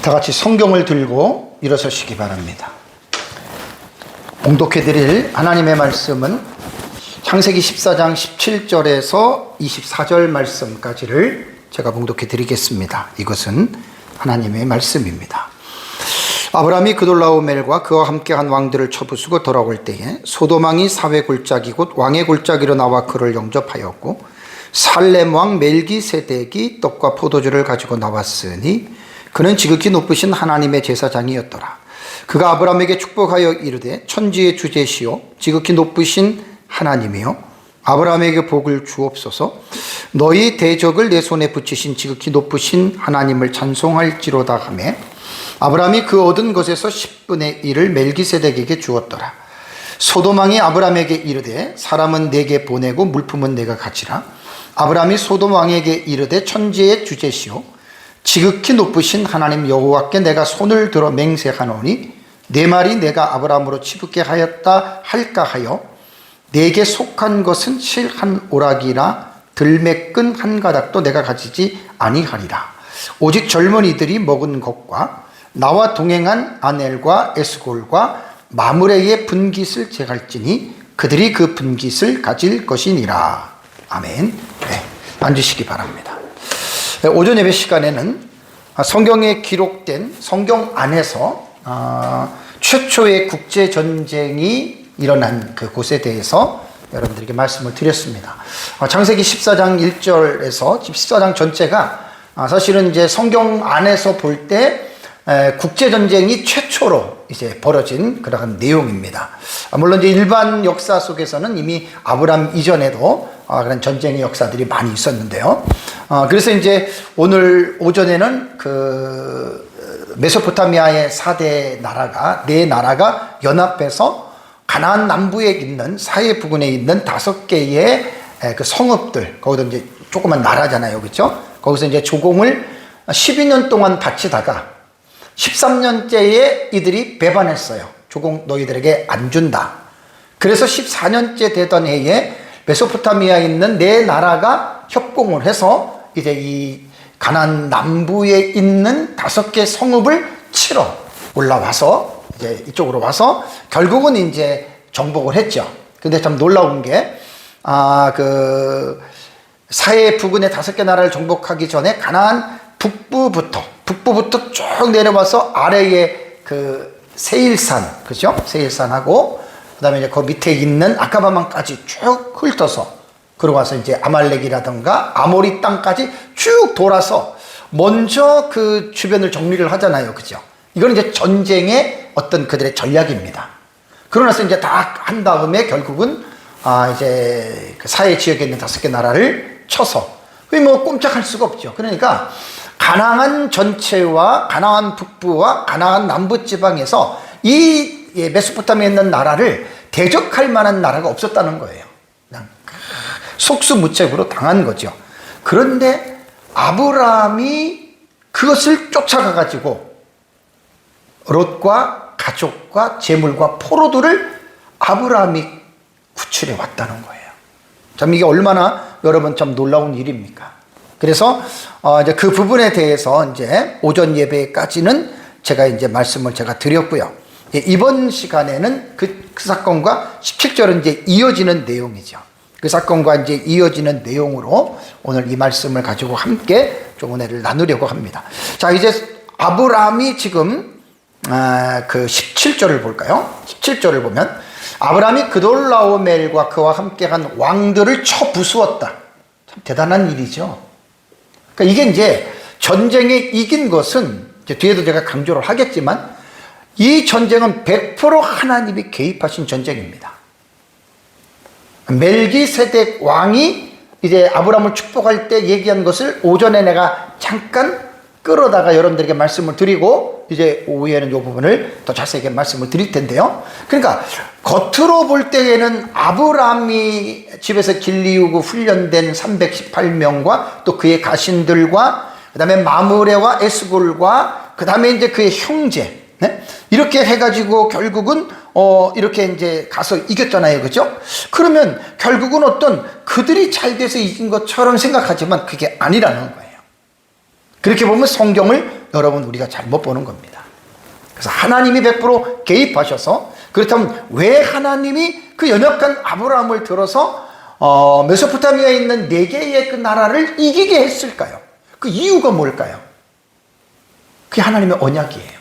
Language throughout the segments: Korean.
다 같이 성경을 들고 일어서시기 바랍니다. 봉독해 드릴 하나님의 말씀은 창세기 14장 17절에서 24절 말씀까지를 제가 봉독해 드리겠습니다. 이것은 하나님의 말씀입니다. 아브라함이 그돌라오멜과 그와 함께한 왕들을 쳐부수고 돌아올 때에 소돔 왕이 사회 골짜기 곧 왕의 골짜기로 나와 그를 영접하였고 살렘 왕 멜기세덱이 떡과 포도주를 가지고 나왔으니 그는 지극히 높으신 하나님의 제사장이었더라. 그가 아브라함에게 축복하여 이르되 천지의 주제시오 지극히 높으신 하나님이요 아브라함에게 복을 주옵소서. 너희 대적을 내 손에 붙이신 지극히 높으신 하나님을 찬송할지로다 하며 아브라함이 그 얻은 것에서 10분의 1을 멜기세덱에게 주었더라. 소돔 왕이 아브라함에게 이르되 사람은 내게 보내고 물품은 내가 가지라. 아브라함이 소돔 왕에게 이르되 천지의 주제시오 지극히 높으신 하나님 여호와께 내가 손을 들어 맹세하노니 내 말이 내가 아브라함으로 치붙게 하였다 할까 하여 내게 속한 것은 실 한 오락이나 들매끈 한 가닥도 내가 가지지 아니하리라. 오직 젊은이들이 먹은 것과 나와 동행한 아넬과 에스골과 마므레의 분깃을 제갈지니 그들이 그 분깃을 가질 것이니라. 아멘. 네, 앉으시기 바랍니다. 오전 예배 시간에는 성경에 기록된 성경 안에서 최초의 국제전쟁이 일어난 그곳에 대해서 여러분들에게 말씀을 드렸습니다. 창세기 14장 1절에서 14장 전체가 사실은 이제 성경 안에서 볼 때 국제전쟁이 최초로 이제 벌어진 그러한 내용입니다. 물론 이제 일반 역사 속에서는 이미 아브람 이전에도 그런 전쟁의 역사들이 많이 있었는데요. 그래서 이제 오늘 오전에는 그 메소포타미아의 4대 나라가, 네 나라가 연합해서 가나안 남부에 있는 사해 부근에 있는 5개의 그 성읍들, 거기도 이제 조그만 나라잖아요. 그렇죠? 거기서 이제 조공을 12년 동안 바치다가 13년째에 이들이 배반했어요. 조공 너희들에게 안 준다. 그래서 14년째 되던 해에 메소포타미아에 있는 네 나라가 협공을 해서 이제 이 가나안 남부에 있는 5개 성읍을 치러 올라와서 이제 이쪽으로 와서 결국은 이제 정복을 했죠. 근데 참 놀라운 게 그 사해 부근의 5개 나라를 정복하기 전에 가나안 북부부터 쭉 내려와서 아래에 그 세일산, 그죠? 세일산하고 그다음에 이제 그 밑에 있는 아카바만까지 쭉 훑어서 그러고 와서 이제 아말렉이라든가 아모리 땅까지 쭉 돌아서 먼저 그 주변을 정리를 하잖아요. 그죠? 이건 이제 전쟁의 어떤 그들의 전략입니다. 그러고 나서 이제 다 한 다음에 결국은 이제 그 사해 지역에 있는 5개 나라를 쳐서 그게 뭐 꼼짝할 수가 없죠. 그러니까 가나안 전체와 가나안 북부와 가나안 남부 지방에서 이 메소포타미아에 있는 나라를 대적할 만한 나라가 없었다는 거예요. 그냥 속수무책으로 당한 거죠. 그런데 아브라함이 그것을 쫓아가 가지고 롯과 가족과 재물과 포로들을 아브라함이 구출해 왔다는 거예요. 참 이게 얼마나 여러분 참 놀라운 일입니까? 그래서 이제 그 부분에 대해서 이제 오전 예배까지는 제가 이제 말씀을 제가 드렸고요. 이번 시간에는 그 사건과 17절은 이제 이어지는 내용이죠. 그 사건과 이제 이어지는 내용으로 오늘 이 말씀을 가지고 함께 좀 은혜를 나누려고 합니다. 자, 이제 아브라함이 지금 그 17절을 볼까요? 17절을 보면 아브라함이 그돌라오멜과 그와 함께한 왕들을 쳐 부수었다. 참 대단한 일이죠. 그러니까 이게 이제 전쟁에 이긴 것은 이제 뒤에도 제가 강조를 하겠지만 이 전쟁은 100% 하나님이 개입하신 전쟁입니다. 멜기세덱 왕이 이제 아브라함을 축복할 때 얘기한 것을 오전에 내가 잠깐 끌어다가 여러분들에게 말씀을 드리고 이제 오후에는 이 부분을 더 자세하게 말씀을 드릴 텐데요. 그러니까 겉으로 볼 때에는 아브라함이 집에서 길리우고 훈련된 318명과 또 그의 가신들과 그 다음에 마므레와 에스골과 그 다음에 이제 그의 형제, 네? 이렇게 해가지고 결국은 이렇게 이제 가서 이겼잖아요. 그죠? 그러면 결국은 어떤 그들이 잘 돼서 이긴 것처럼 생각하지만 그게 아니라는 거예요. 그렇게 보면 성경을 여러분 우리가 잘못 보는 겁니다. 그래서 하나님이 100% 개입하셔서, 그렇다면 왜 하나님이 그 연약한 아브라함을 들어서 메소포타미아에 있는 4개의 그 나라를 이기게 했을까요? 그 이유가 뭘까요? 그게 하나님의 언약이에요.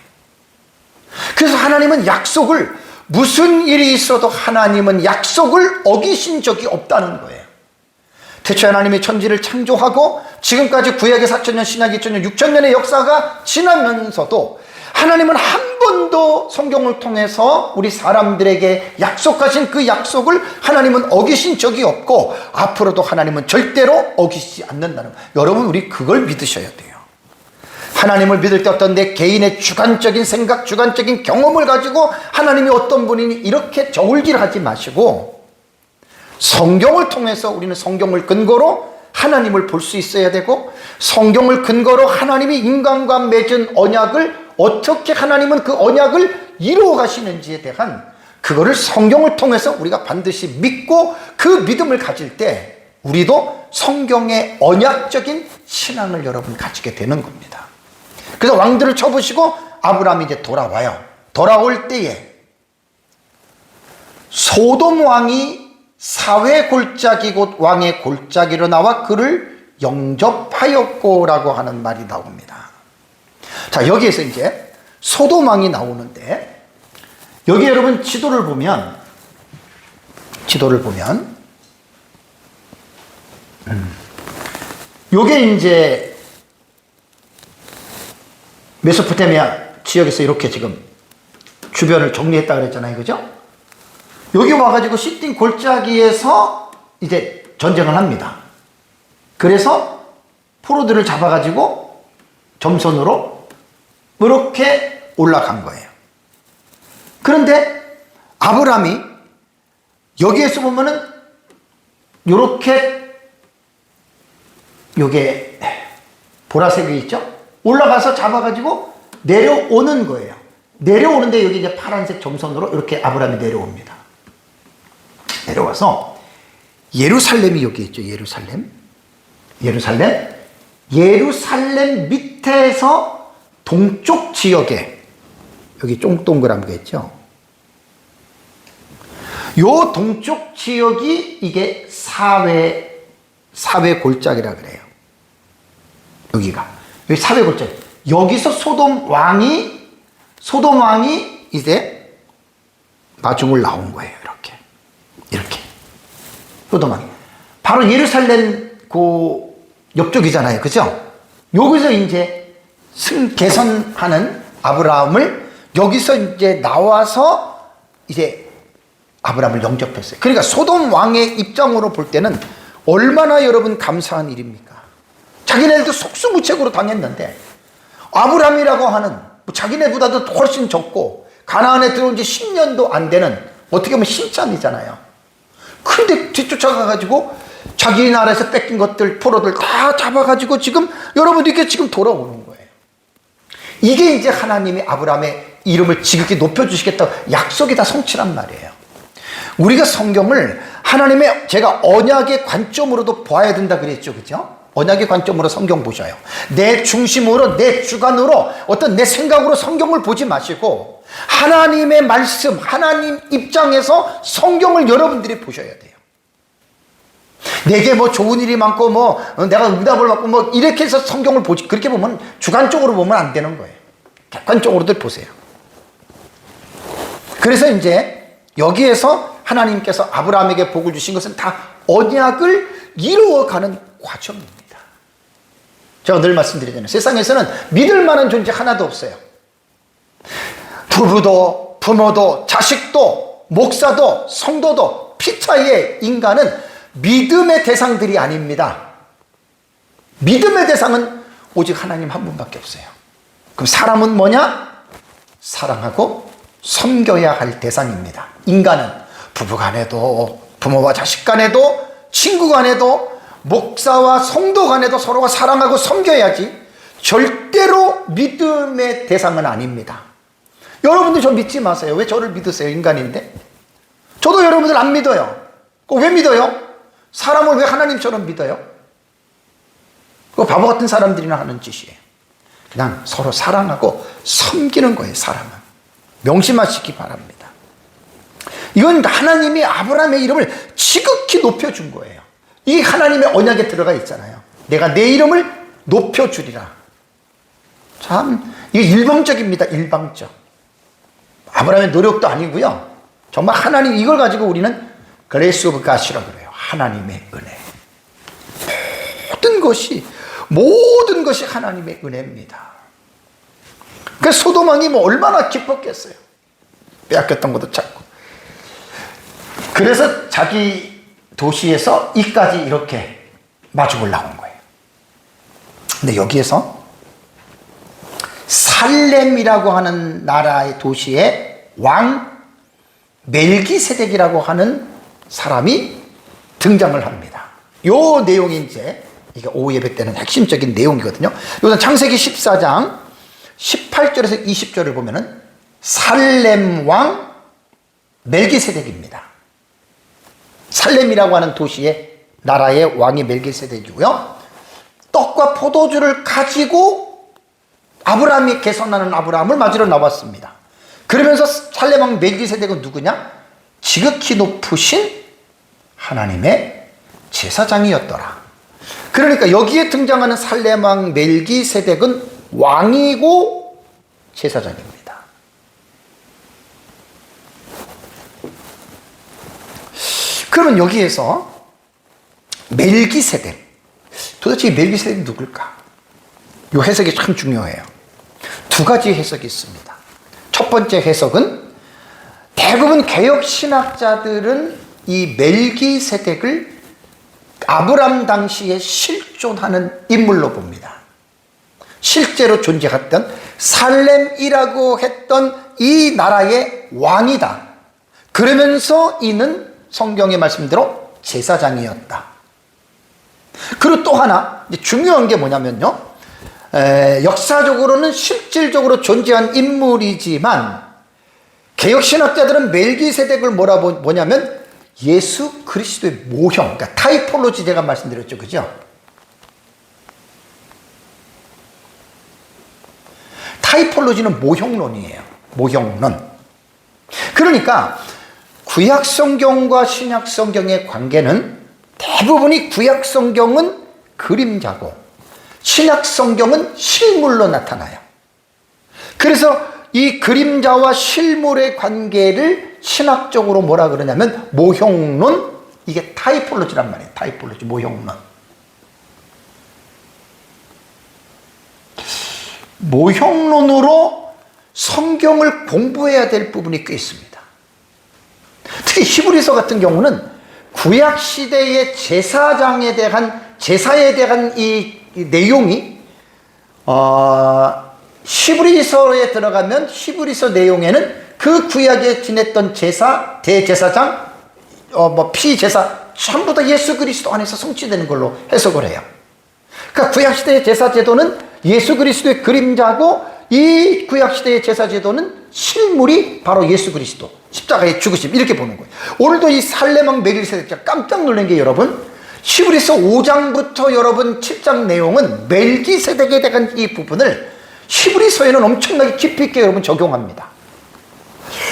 그래서 하나님은 약속을, 무슨 일이 있어도 하나님은 약속을 어기신 적이 없다는 거예요. 태초에 하나님이 천지를 창조하고 지금까지 구약의 4,000년, 신약의 2,000년, 6,000년의 역사가 지나면서도 하나님은 한 번도 성경을 통해서 우리 사람들에게 약속하신 그 약속을 하나님은 어기신 적이 없고, 앞으로도 하나님은 절대로 어기시지 않는다는 거예요. 여러분, 우리 그걸 믿으셔야 돼요. 하나님을 믿을 때 어떤 내 개인의 주관적인 생각, 주관적인 경험을 가지고 하나님이 어떤 분이니 이렇게 저울질하지 마시고, 성경을 통해서 우리는 성경을 근거로 하나님을 볼 수 있어야 되고, 성경을 근거로 하나님이 인간과 맺은 언약을 어떻게 하나님은 그 언약을 이루어 가시는지에 대한 그거를 성경을 통해서 우리가 반드시 믿고, 그 믿음을 가질 때 우리도 성경의 언약적인 신앙을 여러분 가지게 되는 겁니다. 그래서 왕들을 쳐부시고 아브라함이 이제 돌아와요. 돌아올 때에 소돔 왕이 사회 골짜기 곧 왕의 골짜기로 나와 그를 영접하였고라고 하는 말이 나옵니다. 자, 여기에서 이제 소돔 왕이 나오는데, 여기 여러분 지도를 보면 요게 이제 메소포타미아 지역에서 이렇게 지금 주변을 정리했다 그랬잖아요. 그죠? 여기 와가지고 시딘 골짜기에서 이제 전쟁을 합니다. 그래서 포로들을 잡아가지고 점선으로 이렇게 올라간 거예요. 그런데 아브라함이 여기에서 보면은 요렇게, 요게 보라색이 있죠? 올라가서 잡아가지고 내려오는 거예요. 내려오는데 여기 이제 파란색 점선으로 이렇게 아브라함이 내려옵니다. 내려와서 예루살렘이 여기 있죠. 예루살렘 밑에서 동쪽 지역에 여기 동그란 게 있죠. 요 동쪽 지역이 이게 사회 골짜기라 그래요. 여기가 여기 사회 골짜기. 여기서 소돔 왕이 이제 마중을 나온 거예요. 이렇게 소돔 왕이 바로 예루살렘 그 옆쪽이잖아요. 그죠? 여기서 이제 개선하는 아브라함을 여기서 이제 나와서 이제 아브라함을 영접했어요. 그러니까 소돔 왕의 입장으로 볼 때는 얼마나 여러분 감사한 일입니까? 자기네들도 속수무책으로 당했는데, 아브라함이라고 하는 자기네보다도 훨씬 적고 가나안에 들어온 지 10년도 안 되는, 어떻게 보면 신참이잖아요. 근데 뒤쫓아가가지고 자기 나라에서 뺏긴 것들, 포로들 다 잡아가지고 지금 여러분 이렇게 지금 돌아오는 거예요. 이게 이제 하나님이 아브라함의 이름을 지극히 높여주시겠다고 약속이 다 성취란 말이에요. 우리가 성경을 하나님의, 제가 언약의 관점으로도 봐야 된다 그랬죠. 그죠? 언약의 관점으로 성경 보셔요. 내 중심으로, 내 주관으로, 어떤 내 생각으로 성경을 보지 마시고 하나님의 말씀, 하나님 입장에서 성경을 여러분들이 보셔야 돼요. 내게 뭐 좋은 일이 많고 내가 응답을 받고 이렇게 해서 성경을 보지, 그렇게 보면 주관적으로 보면 안 되는 거예요. 객관적으로들 보세요. 그래서 이제 여기에서 하나님께서 아브라함에게 복을 주신 것은 다 언약을 이루어가는 과정입니다. 제가 늘 말씀드리잖아요. 세상에서는 믿을 만한 존재 하나도 없어요. 부부도, 부모도, 자식도, 목사도, 성도도, 피 차이의 인간은 믿음의 대상들이 아닙니다. 믿음의 대상은 오직 하나님 한 분밖에 없어요. 그럼 사람은 뭐냐? 사랑하고 섬겨야 할 대상입니다. 인간은 부부 간에도, 부모와 자식 간에도, 친구 간에도, 목사와 성도 간에도 서로가 사랑하고 섬겨야지 절대로 믿음의 대상은 아닙니다. 여러분들 저 믿지 마세요. 왜 저를 믿으세요? 인간인데. 저도 여러분들 안 믿어요. 왜 믿어요? 사람을 왜 하나님처럼 믿어요? 그거 바보 같은 사람들이나 하는 짓이에요. 그냥 서로 사랑하고 섬기는 거예요. 사람은 명심하시기 바랍니다. 이건 하나님이 아브라함의 이름을 지극히 높여준 거예요. 이 하나님의 언약에 들어가 있잖아요. 내가 내 이름을 높여주리라. 참 이게 일방적입니다. 일방적. 아브라함의 노력도 아니고요. 정말 하나님, 이걸 가지고 우리는 그레이스 오브 갓이라고 그래요. 하나님의 은혜. 모든 것이 하나님의 은혜입니다. 그 소돔왕이 뭐 얼마나 기뻤겠어요. 빼앗겼던 것도 찾고. 그래서 자기 도시에서 이까지 이렇게 마주 올라온 거예요. 근데 여기에서 살렘이라고 하는 나라의 도시의 왕 멜기세덱이라고 하는 사람이 등장을 합니다. 요 내용이 이제 이게 오후 예배 때는 핵심적인 내용이거든요. 이것은 창세기 14장 18절에서 20절을 보면은 살렘 왕 멜기세덱입니다. 살렘이라고 하는 도시의 나라의 왕이 멜기세덱이고요. 떡과 포도주를 가지고 아브라함이 개선하는 아브라함을 맞으러 나왔습니다. 그러면서 살렘 왕 멜기세덱은 누구냐? 지극히 높으신 하나님의 제사장이었더라. 그러니까 여기에 등장하는 살렘 왕 멜기세덱은 왕이고 제사장입니다. 그러면 여기에서 멜기세덱, 도대체 이 멜기세덱이 누굴까? 이 해석이 참 중요해요. 두 가지 해석이 있습니다. 첫 번째 해석은 대부분 개혁신학자들은 이 멜기세덱을 아브람 당시에 실존하는 인물로 봅니다. 실제로 존재했던 살렘이라고 했던 이 나라의 왕이다. 그러면서 이는 성경의 말씀대로 제사장이었다. 그리고 또 하나 중요한 게 뭐냐면요, 역사적으로는 실질적으로 존재한 인물이지만 개혁신학자들은 멜기세덱을 뭐냐면 예수 그리스도의 모형, 그러니까 타이폴로지 제가 말씀드렸죠, 그죠? 타이폴로지는 모형론이에요. 모형론. 그러니까 구약 성경과 신약 성경의 관계는 대부분이 구약 성경은 그림자고 신약 성경은 실물로 나타나요. 그래서 이 그림자와 실물의 관계를 신학적으로 뭐라 그러냐면 모형론, 이게 타이폴로지란 말이에요. 타이폴로지, 모형론. 모형론으로 성경을 공부해야 될 부분이 꽤 있습니다. 특히 히브리서 같은 경우는 구약 시대의 제사장에 대한, 제사에 대한 이 내용이 히브리서에 들어가면 히브리서 내용에는 그 구약에 지냈던 제사, 대제사장, 피제사 전부 다 예수 그리스도 안에서 성취되는 걸로 해석을 해요. 그러니까 구약 시대의 제사 제도는 예수 그리스도의 그림자고 이 구약 시대의 제사 제도는 실물이 바로 예수 그리스도, 십자가의 죽으심, 이렇게 보는 거예요. 오늘도 이 살렘 왕 멜기세덱 깜짝 놀란 게 여러분, 히브리서 5장부터 여러분 7장 내용은 멜기세덱에 대한 이 부분을 히브리서에는 엄청나게 깊이 있게 여러분 적용합니다.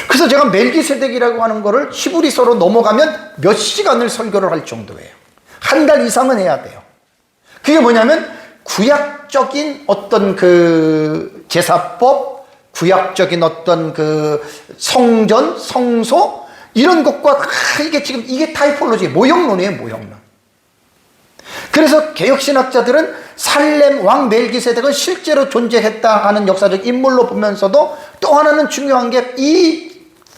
그래서 제가 멜기세덱이라고 하는 거를 히브리서로 넘어가면 몇 시간을 설교를 할 정도예요. 한 달 이상은 해야 돼요. 그게 뭐냐면 구약적인 어떤 그 제사법, 구약적인 어떤 그 성전, 성소, 이런 것과 이게 타이폴로지, 모형론이에요, 모형론. 그래서 개혁신학자들은 살렘 왕 멜기세덱은 실제로 존재했다 하는 역사적 인물로 보면서도 또 하나는 중요한 게 이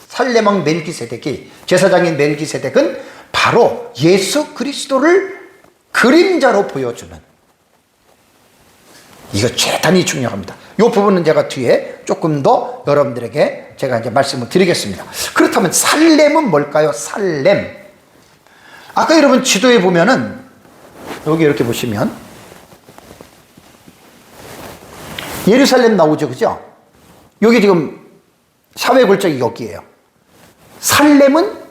살렘 왕 멜기세덱이, 제사장인 멜기세덱은 바로 예수 그리스도를 그림자로 보여주는, 이거 대단히 중요합니다. 이 부분은 제가 뒤에 조금 더 여러분들에게 제가 이제 말씀을 드리겠습니다. 그렇다면 살렘은 뭘까요? 살렘. 아까 여러분 지도에 보면은 여기 이렇게 보시면 예루살렘 나오죠, 그죠? 여기 지금 사회 골짜기 여기예요. 살렘은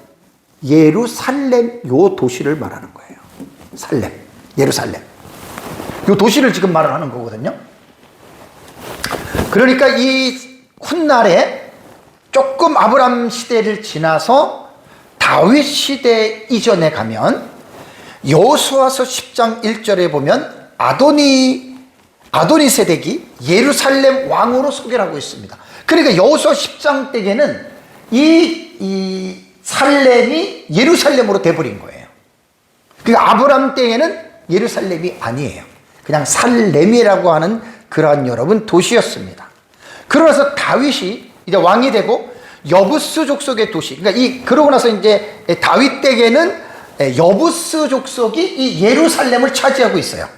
예루살렘 요 도시를 말하는 거예요. 살렘, 예루살렘. 요 도시를 지금 말을 하는 거거든요. 그러니까 이 훗날에 조금 아브람 시대를 지나서 다윗 시대 이전에 가면 여호수아서 10장 1절에 보면 아도니세덱이 예루살렘 왕으로 소개를 하고 있습니다. 그러니까 여호수아 10장 때에는 이 살렘이 예루살렘으로 돼버린 거예요. 그러니까 아브람 때에는 예루살렘이 아니에요. 그냥 살렘이라고 하는 그러한 여러분 도시였습니다. 그러면서 다윗이 이제 왕이 되고 여부스 족속의 도시, 그러니까 그러고 나서 이제 다윗 때에는 여부스 족속이 이 예루살렘을 차지하고 있어요.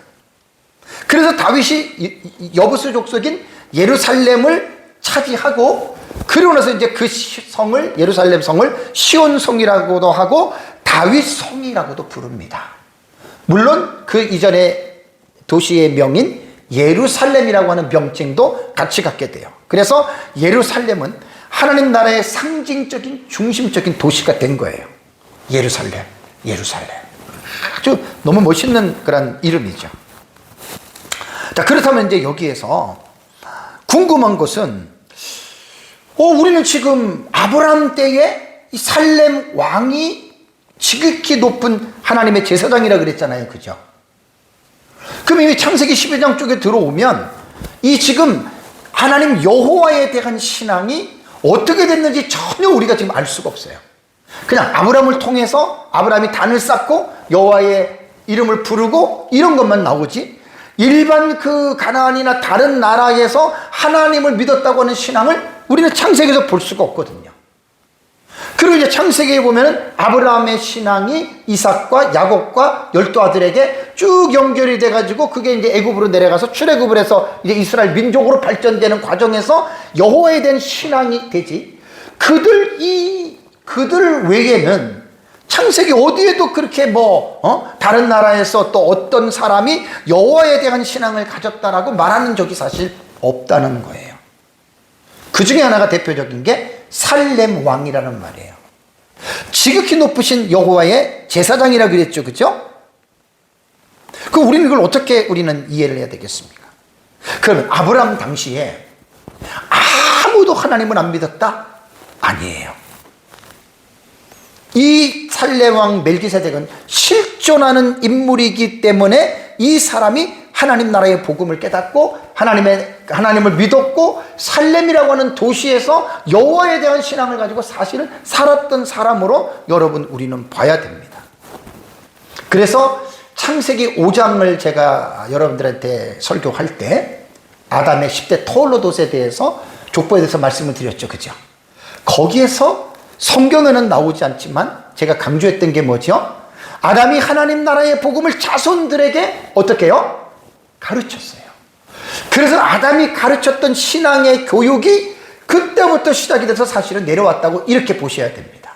그래서 다윗이 여부스 족속인 예루살렘을 차지하고, 그러고 나서 이제 그 성을, 예루살렘 성을 시온성이라고도 하고 다윗 성이라고도 부릅니다. 물론 그 이전에 도시의 명인 예루살렘이라고 하는 명칭도 같이 갖게 돼요. 그래서 예루살렘은 하나님 나라의 상징적인 중심적인 도시가 된 거예요. 예루살렘. 아주 너무 멋있는 그런 이름이죠. 자, 그렇다면 이제 여기에서 궁금한 것은, 우리는 지금 아브라함 때에 이 살렘 왕이 지극히 높은 하나님의 제사장이라 그랬잖아요. 그죠? 그럼 이미 창세기 12장 쪽에 들어오면 이 지금 하나님 여호와에 대한 신앙이 어떻게 됐는지 전혀 우리가 지금 알 수가 없어요. 그냥 아브라함을 통해서 아브라함이 단을 쌓고 여호와의 이름을 부르고 이런 것만 나오지, 일반 그 가나안이나 다른 나라에서 하나님을 믿었다고 하는 신앙을 우리는 창세기에서 볼 수가 없거든요. 그리고 이제 창세기에 보면은 아브라함의 신앙이 이삭과 야곱과 12아들에게 쭉 연결이 돼가지고 그게 이제 애굽으로 내려가서 출애굽을 해서 이제 이스라엘 민족으로 발전되는 과정에서 여호와에 대한 신앙이 되지, 그들 외에는 창세기 어디에도 그렇게 다른 나라에서 또 어떤 사람이 여호와에 대한 신앙을 가졌다라고 말하는 적이 사실 없다는 거예요. 그 중에 하나가 대표적인 게 살렘 왕이라는 말이에요. 지극히 높으신 여호와의 제사장이라 그랬죠. 그죠? 그럼 우리는 이걸 어떻게 우리는 이해를 해야 되겠습니까? 그러면 아브라함 당시에 아무도 하나님을 안 믿었다? 아니에요. 이 살렘 왕 멜기세덱은 실존하는 인물이기 때문에 이 사람이 하나님 나라의 복음을 깨닫고 하나님을 믿었고 살렘이라고 하는 도시에서 여호와에 대한 신앙을 가지고 사실은 살았던 사람으로 여러분 우리는 봐야 됩니다. 그래서 창세기 5장을 제가 여러분들한테 설교할 때 아담의 10대 토올로돗에 대해서 족보에 대해서 말씀을 드렸죠. 그죠? 거기에서 성경에는 나오지 않지만 제가 강조했던 게 뭐죠? 아담이 하나님 나라의 복음을 자손들에게 어떻게 해요? 가르쳤어요. 그래서 아담이 가르쳤던 신앙의 교육이 그때부터 시작이 돼서 사실은 내려왔다고 이렇게 보셔야 됩니다.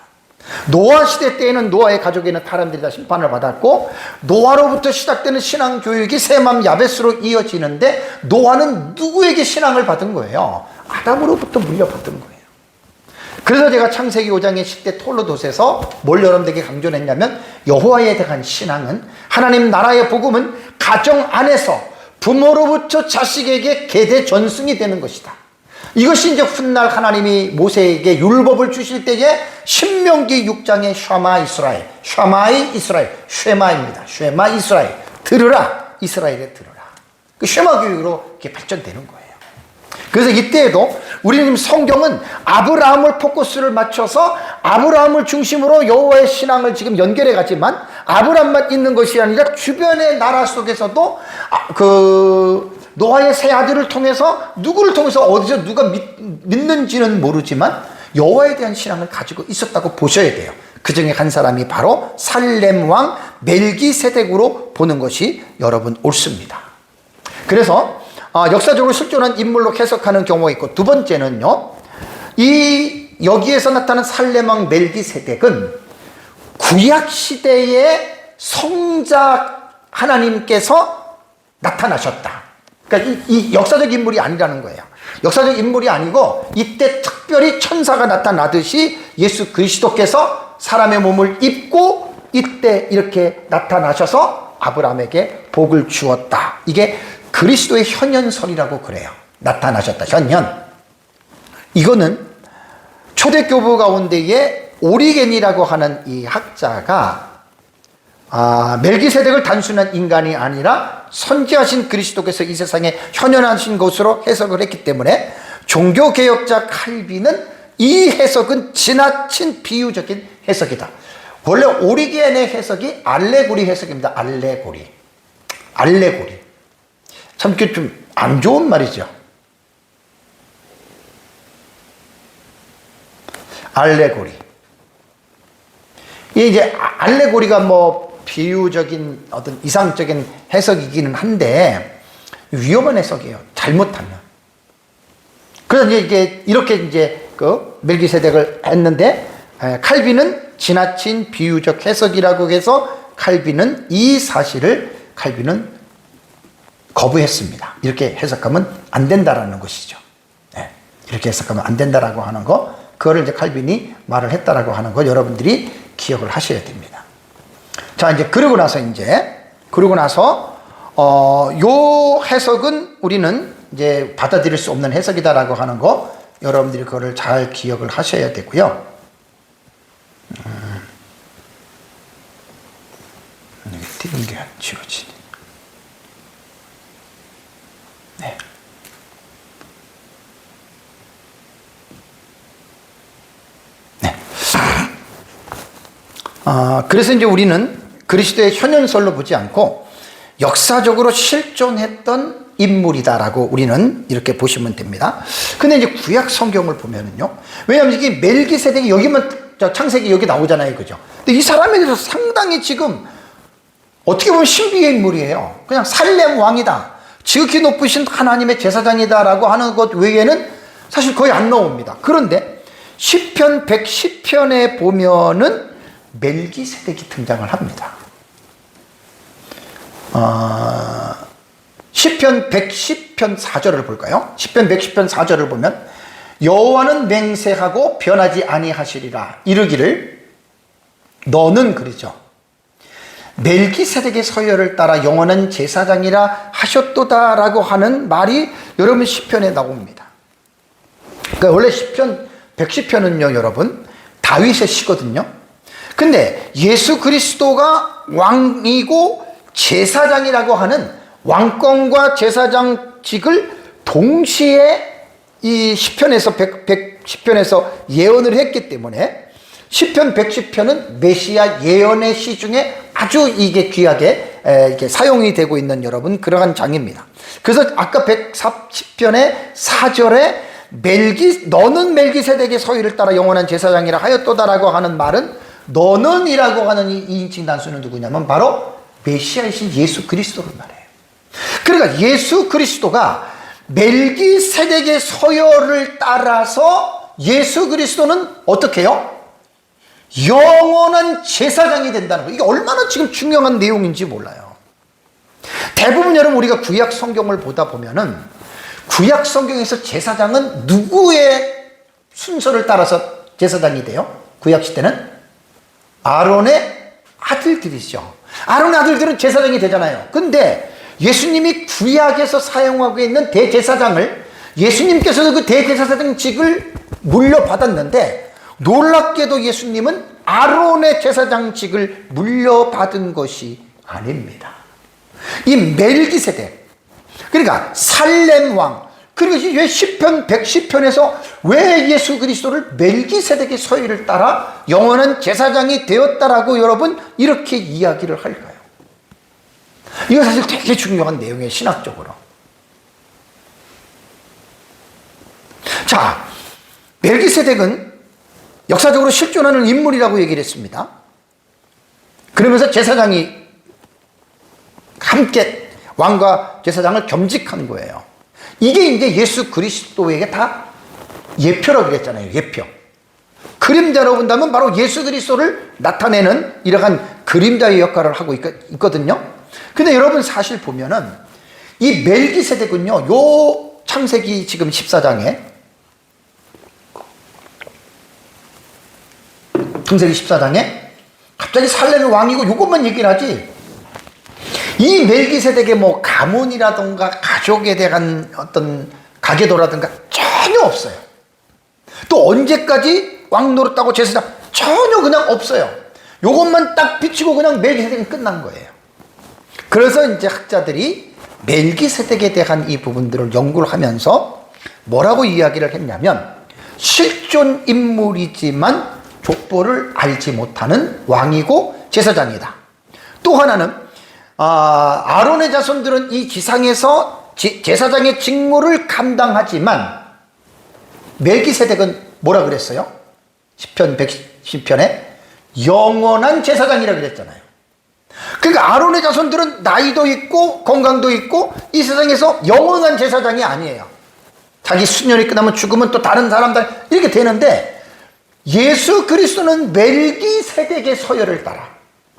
노아 시대 때에는 노아의 가족에는 사람들이 다 심판을 받았고, 노아로부터 시작되는 신앙 교육이 셈함 야벳으로 이어지는데, 노아는 누구에게 신앙을 받은 거예요? 아담으로부터 물려받은 거예요. 그래서 제가 창세기 5장의 10대 토올로돗에서 뭘 여러분들에게 강조했냐면, 여호와에 대한 신앙은, 하나님 나라의 복음은 가정 안에서 부모로부터 자식에게 계대 전승이 되는 것이다. 이것이 이제 훗날 하나님이 모세에게 율법을 주실 때에 신명기 6장의 샤마 이스라엘, 샤마이 이스라엘, 쉐마입니다. 쉐마 이스라엘, 들으라, 이스라엘에 들으라. 그 쉐마 교육으로 이렇게 발전되는 거예요. 그래서 이때에도 우리는 성경은 아브라함을 포커스를 맞춰서 아브라함을 중심으로 여호와의 신앙을 지금 연결해 가지만, 아브라함만 있는 것이 아니라 주변의 나라 속에서도 노아의 세 아들을 통해서, 누구를 통해서 어디서 누가 믿는지는 모르지만 여호와에 대한 신앙을 가지고 있었다고 보셔야 돼요. 그 중에 한 사람이 바로 살렘 왕 멜기세덱으로 보는 것이 여러분 옳습니다. 그래서 역사적으로 실존한 인물로 해석하는 경우가 있고, 두 번째는요, 여기에서 나타난 살렘 왕 멜기세덱은 구약시대의 성자 하나님께서 나타나셨다. 그러니까 이 역사적 인물이 아니라는 거예요. 역사적 인물이 아니고 이때 특별히 천사가 나타나듯이 예수 그리스도께서 사람의 몸을 입고 이때 이렇게 나타나셔서 아브라함에게 복을 주었다. 이게 그리스도의 현현설이라고 그래요. 나타나셨다. 현현. 이거는 초대교부 가운데에 오리겐이라고 하는 이 학자가 멜기세덱을 단순한 인간이 아니라 선지하신 그리스도께서 이 세상에 현현하신 것으로 해석을 했기 때문에 종교개혁자 칼빈은 이 해석은 지나친 비유적인 해석이다. 원래 오리겐의 해석이 알레고리 해석입니다. 알레고리. 참 좀 안 좋은 말이죠. 알레고리. 이제 알레고리가 뭐 비유적인 어떤 이상적인 해석이기는 한데 위험한 해석이에요. 잘못하면. 그래서 이제 이렇게 이제 그 멜기세덱을 했는데 칼빈은 지나친 비유적 해석이라고 해서 칼빈은 이 사실을 거부했습니다. 이렇게 해석하면 안 된다라는 것이죠. 이렇게 해석하면 안 된다라고 하는 거, 그거를 이제 칼빈이 말을 했다라고 하는 거 여러분들이 기억을 하셔야 됩니다. 자, 이제 그러고 나서 요 해석은 우리는 이제 받아들일 수 없는 해석이다라고 하는 거 여러분들이 그거를 잘 기억을 하셔야 되고요. 띄는 게 안 지워지네. 네. 네. 그래서 이제 우리는 그리스도의 현현설로 보지 않고 역사적으로 실존했던 인물이다라고 우리는 이렇게 보시면 됩니다. 근데 이제 구약 성경을 보면은요. 왜냐하면 이게 멜기세덱이 여기만 창세기 여기 나오잖아요. 그죠? 근데 이 사람에 대해서 상당히 지금 어떻게 보면 신비의 인물이에요. 그냥 살렘 왕이다. 지극히 높으신 하나님의 제사장이다라고 하는 것 외에는 사실 거의 안 나옵니다. 그런데 시편 110편에 보면은 멜기세덱이 등장을 합니다. 시편 110편 4절을 볼까요? 시편 110편 4절을 보면 여호와는 맹세하고 변하지 아니하시리라 이르기를 너는 그러죠. 멜기세덱의 서열을 따라 영원한 제사장이라 하셨도다라고 하는 말이 여러분 시편에 나옵니다. 그러니까 원래 시편 110편은요 여러분 다윗의 시거든요. 근데 예수 그리스도가 왕이고 제사장이라고 하는 왕권과 제사장직을 동시에 이 시편에서 110편에서 예언을 했기 때문에 시편 110편은 메시아 예언의 시 중에 아주 이게 귀하게 이게 사용이 되고 있는 여러분 그러한 장입니다. 그래서 아까 140편의 4절에 너는 멜기세덱의 서유를 따라 영원한 제사장이라 하였도다라고 하는 말은 너는 이라고 하는 이 2인칭 단수는 누구냐면 바로 메시아이신 예수 그리스도를 말해요. 그러니까 예수 그리스도가 멜기세덱의 서열을 따라서 예수 그리스도는 어떻게 해요? 영원한 제사장이 된다는 거. 이게 얼마나 지금 중요한 내용인지 몰라요. 대부분 여러분 우리가 구약 성경을 보다 보면은 구약 성경에서 제사장은 누구의 순서를 따라서 제사장이 돼요? 구약 시대는 아론의 아들들이죠. 아론의 아들들은 제사장이 되잖아요. 근데 예수님이 구약에서 사용하고 있는 대제사장을 예수님께서도 그 대제사장직을 물려받았는데 놀랍게도 예수님은 아론의 제사장직을 물려받은 것이 아닙니다. 이 멜기세덱, 그러니까 살렘 왕, 그리고 왜 시편 110편에서 왜 예수 그리스도를 멜기세덱의 서유를 따라 영원한 제사장이 되었다라고 여러분 이렇게 이야기를 할까요? 이거 사실 되게 중요한 내용이에요, 신학적으로. 자, 멜기세덱은 역사적으로 실존하는 인물이라고 얘기를 했습니다. 그러면서 제사장이 함께 왕과 제사장을 겸직한 거예요. 이게 이제 예수 그리스도에게 다 예표라고 그랬잖아요. 예표. 그림자로 본다면 바로 예수 그리스도를 나타내는 이러한 그림자의 역할을 하고 있거든요. 근데 여러분 사실 보면은 이 멜기세덱은요, 요 창세기 지금 14장에 창세기 14장에 갑자기 살렘의 왕이고 요것만 얘기를 하지 이 멜기세덱의 뭐 가문이라던가 가족에 대한 어떤 가계도라든가 전혀 없어요. 또 언제까지 왕 노릇하고 제사장 전혀 그냥 없어요. 요것만 딱 비치고 그냥 멜기세덱은 끝난 거예요. 그래서 이제 학자들이 멜기세덱에 대한 이 부분들을 연구를 하면서 뭐라고 이야기를 했냐면, 실존 인물이지만 족보를 알지 못하는 왕이고 제사장이다. 또 하나는 아론의 자손들은 이 지상에서 제사장의 직무를 감당하지만, 멜기세덱은 뭐라 그랬어요? 시편 110편에 영원한 제사장이라 그랬잖아요. 그러니까 아론의 자손들은 나이도 있고 건강도 있고 이 세상에서 영원한 제사장이 아니에요. 자기 수년이 끝나면 죽으면 또 다른 사람들 이렇게 되는데, 예수 그리스도는 멜기세덱의 서열을 따라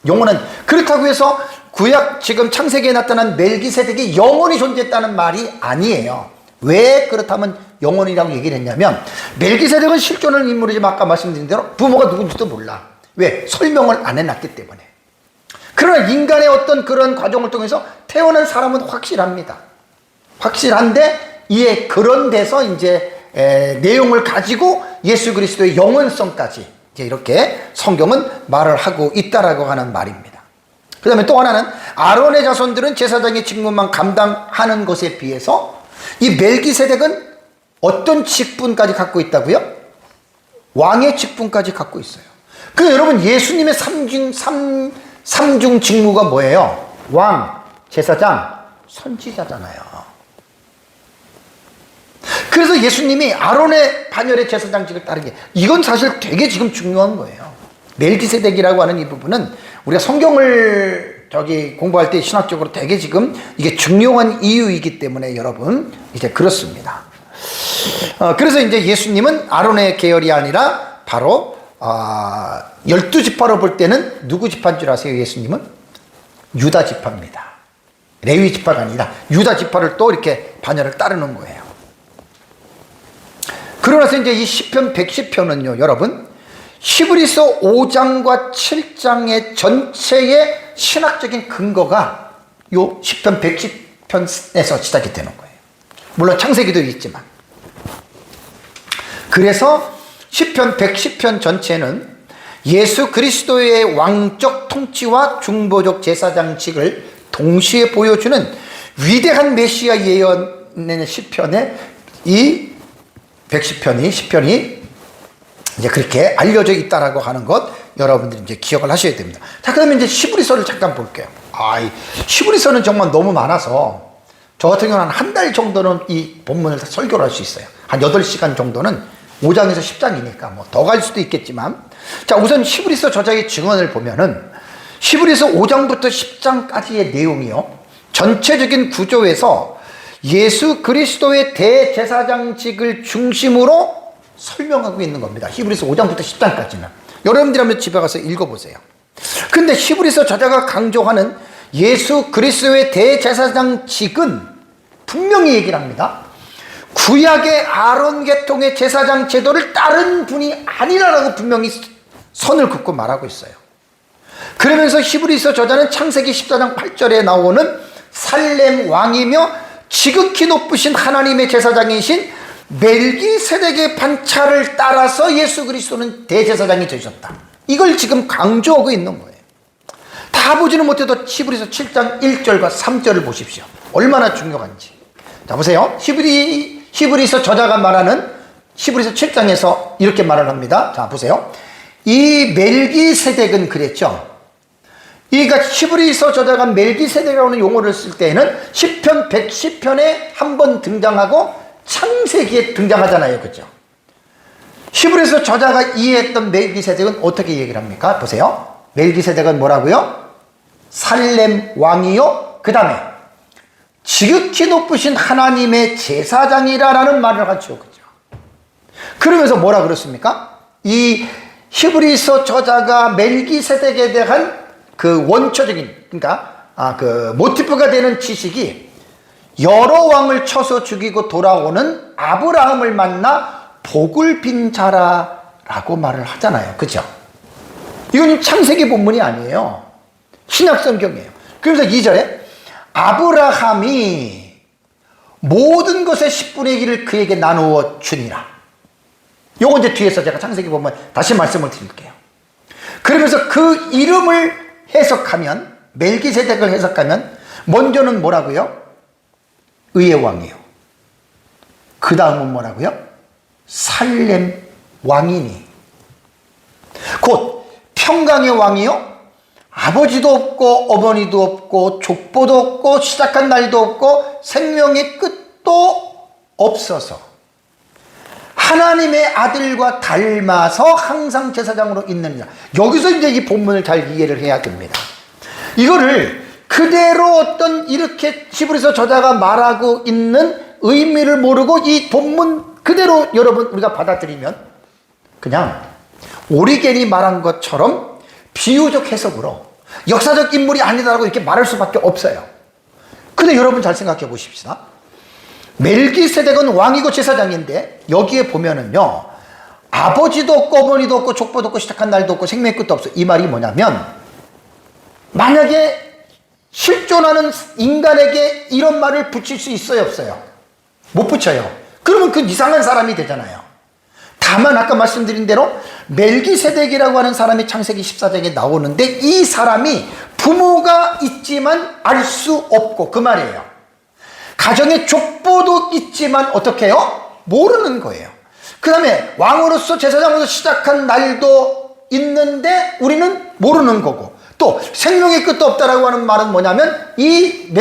영원한, 그렇다고 해서 구약 지금 창세기에 나타난 멜기세덱이 영원히 존재했다는 말이 아니에요. 왜 그렇다면 영원이라고 얘기를 했냐면, 멜기세덱은 실존하는 인물이지만 아까 말씀드린 대로 부모가 누군지도 몰라. 왜? 설명을 안 해놨기 때문에. 그러나 인간의 어떤 그런 과정을 통해서 태어난 사람은 확실합니다. 확실한데 이에 그런 데서 이제 내용을 가지고 예수 그리스도의 영원성까지 이제 이렇게 성경은 말을 하고 있다라고 하는 말입니다. 그 다음에 또 하나는 아론의 자손들은 제사장의 직무만 감당하는 것에 비해서 이 멜기세덱은 어떤 직분까지 갖고 있다고요? 왕의 직분까지 갖고 있어요. 그 여러분, 예수님의 삼중 직무가 뭐예요? 왕, 제사장, 선지자잖아요. 그래서 예수님이 아론의 반열의 제사장직을 따른 게, 이건 사실 되게 지금 중요한 거예요. 멜기세덱이라고 하는 이 부분은 우리가 성경을 공부할 때 신학적으로 되게 지금 이게 중요한 이유이기 때문에 여러분 이제 그렇습니다. 그래서 이제 예수님은 아론의 계열이 아니라 바로 12지파로 볼 때는 누구 지파인 줄 아세요? 예수님은 유다 지파입니다. 레위 지파가 아니라 유다 지파를 또 이렇게 반열을 따르는 거예요. 그러나서 이제 이 시편 110편은요, 여러분, 히브리서 5장과 7장의 전체의 신학적인 근거가 요 시편 110편에서 시작이 되는 거예요. 물론 창세기도 있지만. 그래서 시편 110편 전체는 예수 그리스도의 왕적 통치와 중보적 제사장직을 동시에 보여주는 위대한 메시아 예언의 시편에 이 110편이 이제 그렇게 알려져 있다라고 하는 것 여러분들이 이제 기억을 하셔야 됩니다. 자, 그러면 이제 히브리서를 잠깐 볼게요. 히브리서는 정말 너무 많아서 저 같은 경우는 한 달 정도는 이 본문을 다 설교를 할 수 있어요. 한 8시간 정도는 5장에서 10장이니까 뭐 더 갈 수도 있겠지만, 자, 우선 히브리서 저자의 증언을 보면은 히브리서 5장부터 10장까지의 내용이요, 전체적인 구조에서 예수 그리스도의 대제사장직을 중심으로 설명하고 있는 겁니다. 히브리서 5장부터 10장까지는 여러분들이 한번 집에 가서 읽어보세요. 근데 히브리서 저자가 강조하는 예수 그리스도의 대제사장직은 분명히 얘기를 합니다. 구약의 아론 계통의 제사장 제도를 따른 분이 아니라고 분명히 선을 긋고 말하고 있어요. 그러면서 히브리서 저자는 창세기 14장 8절에 나오는 살렘 왕이며 지극히 높으신 하나님의 제사장이신 멜기세덱의 반차를 따라서 예수 그리스도는 대제사장이 되셨다. 이걸 지금 강조하고 있는 거예요. 다 보지는 못해도 히브리서 7장 1절과 3절을 보십시오. 얼마나 중요한지. 자, 보세요. 히브리서 저자가 말하는 히브리서 7장에서 이렇게 말을 합니다. 자, 보세요. 이 멜기세덱은 그랬죠. 그러니까 히브리서 저자가 멜기세덱이라고 하는 용어를 쓸 때에는 시편 110편에 한 번 등장하고 창세기에 등장하잖아요. 그렇죠? 히브리서 저자가 이해했던 멜기세덱은 어떻게 얘기를 합니까? 보세요. 멜기세덱은 뭐라고요? 살렘 왕이요, 그 다음에 지극히 높으신 하나님의 제사장이라는 말을 하죠. 그죠? 그러면서 뭐라 그랬습니까? 이 히브리서 저자가 멜기세덱에 대한 그 원초적인, 그러니까 그 모티프가 되는 지식이 여러 왕을 쳐서 죽이고 돌아오는 아브라함을 만나 복을 빈 자라라고 말을 하잖아요. 그죠? 이건 창세기 본문이 아니에요. 신약 성경이에요. 그래서 2절에 아브라함이 모든 것의 10분의 1을 그에게 나누어 주니라. 요거 이제 뒤에서 제가 창세기 보면 다시 말씀을 드릴게요. 그러면서 그 이름을 해석하면, 멜기세덱을 해석하면 먼저는 뭐라고요? 의의 왕이요. 그 다음은 뭐라고요? 살렘 왕이니. 곧 평강의 왕이요, 아버지도 없고 어머니도 없고 족보도 없고 시작한 날도 없고 생명의 끝도 없어서 하나님의 아들과 닮아서 항상 제사장으로 있느니라. 여기서 이제 이 본문을 잘 이해를 해야 됩니다. 이거를 그대로 어떤 이렇게 히브리서 저자가 말하고 있는 의미를 모르고 이 본문 그대로 여러분 우리가 받아들이면 그냥 오리겐이 말한 것처럼 비유적 해석으로 역사적 인물이 아니다라고 이렇게 말할 수밖에 없어요. 근데 여러분 잘 생각해 보십시다. 멜기세덱은 왕이고 제사장인데 여기에 보면은요, 아버지도 없고 어머니도 없고 족보도 없고 시작한 날도 없고 생명의 끝도 없어. 이 말이 뭐냐면, 만약에 실존하는 인간에게 이런 말을 붙일 수 있어요, 없어요? 못 붙여요. 그러면 그 이상한 사람이 되잖아요. 다만 아까 말씀드린 대로 멜기세덱이라고 하는 사람이 창세기 14장에 나오는데, 이 사람이 부모가 있지만 알 수 없고, 그 말이에요. 가정에 족보도 있지만 어떻게 해요? 모르는 거예요. 그 다음에 왕으로서 제사장으로서 시작한 날도 있는데 우리는 모르는 거고, 또 생명의 끝도 없다라고 하는 말은 뭐냐면, 이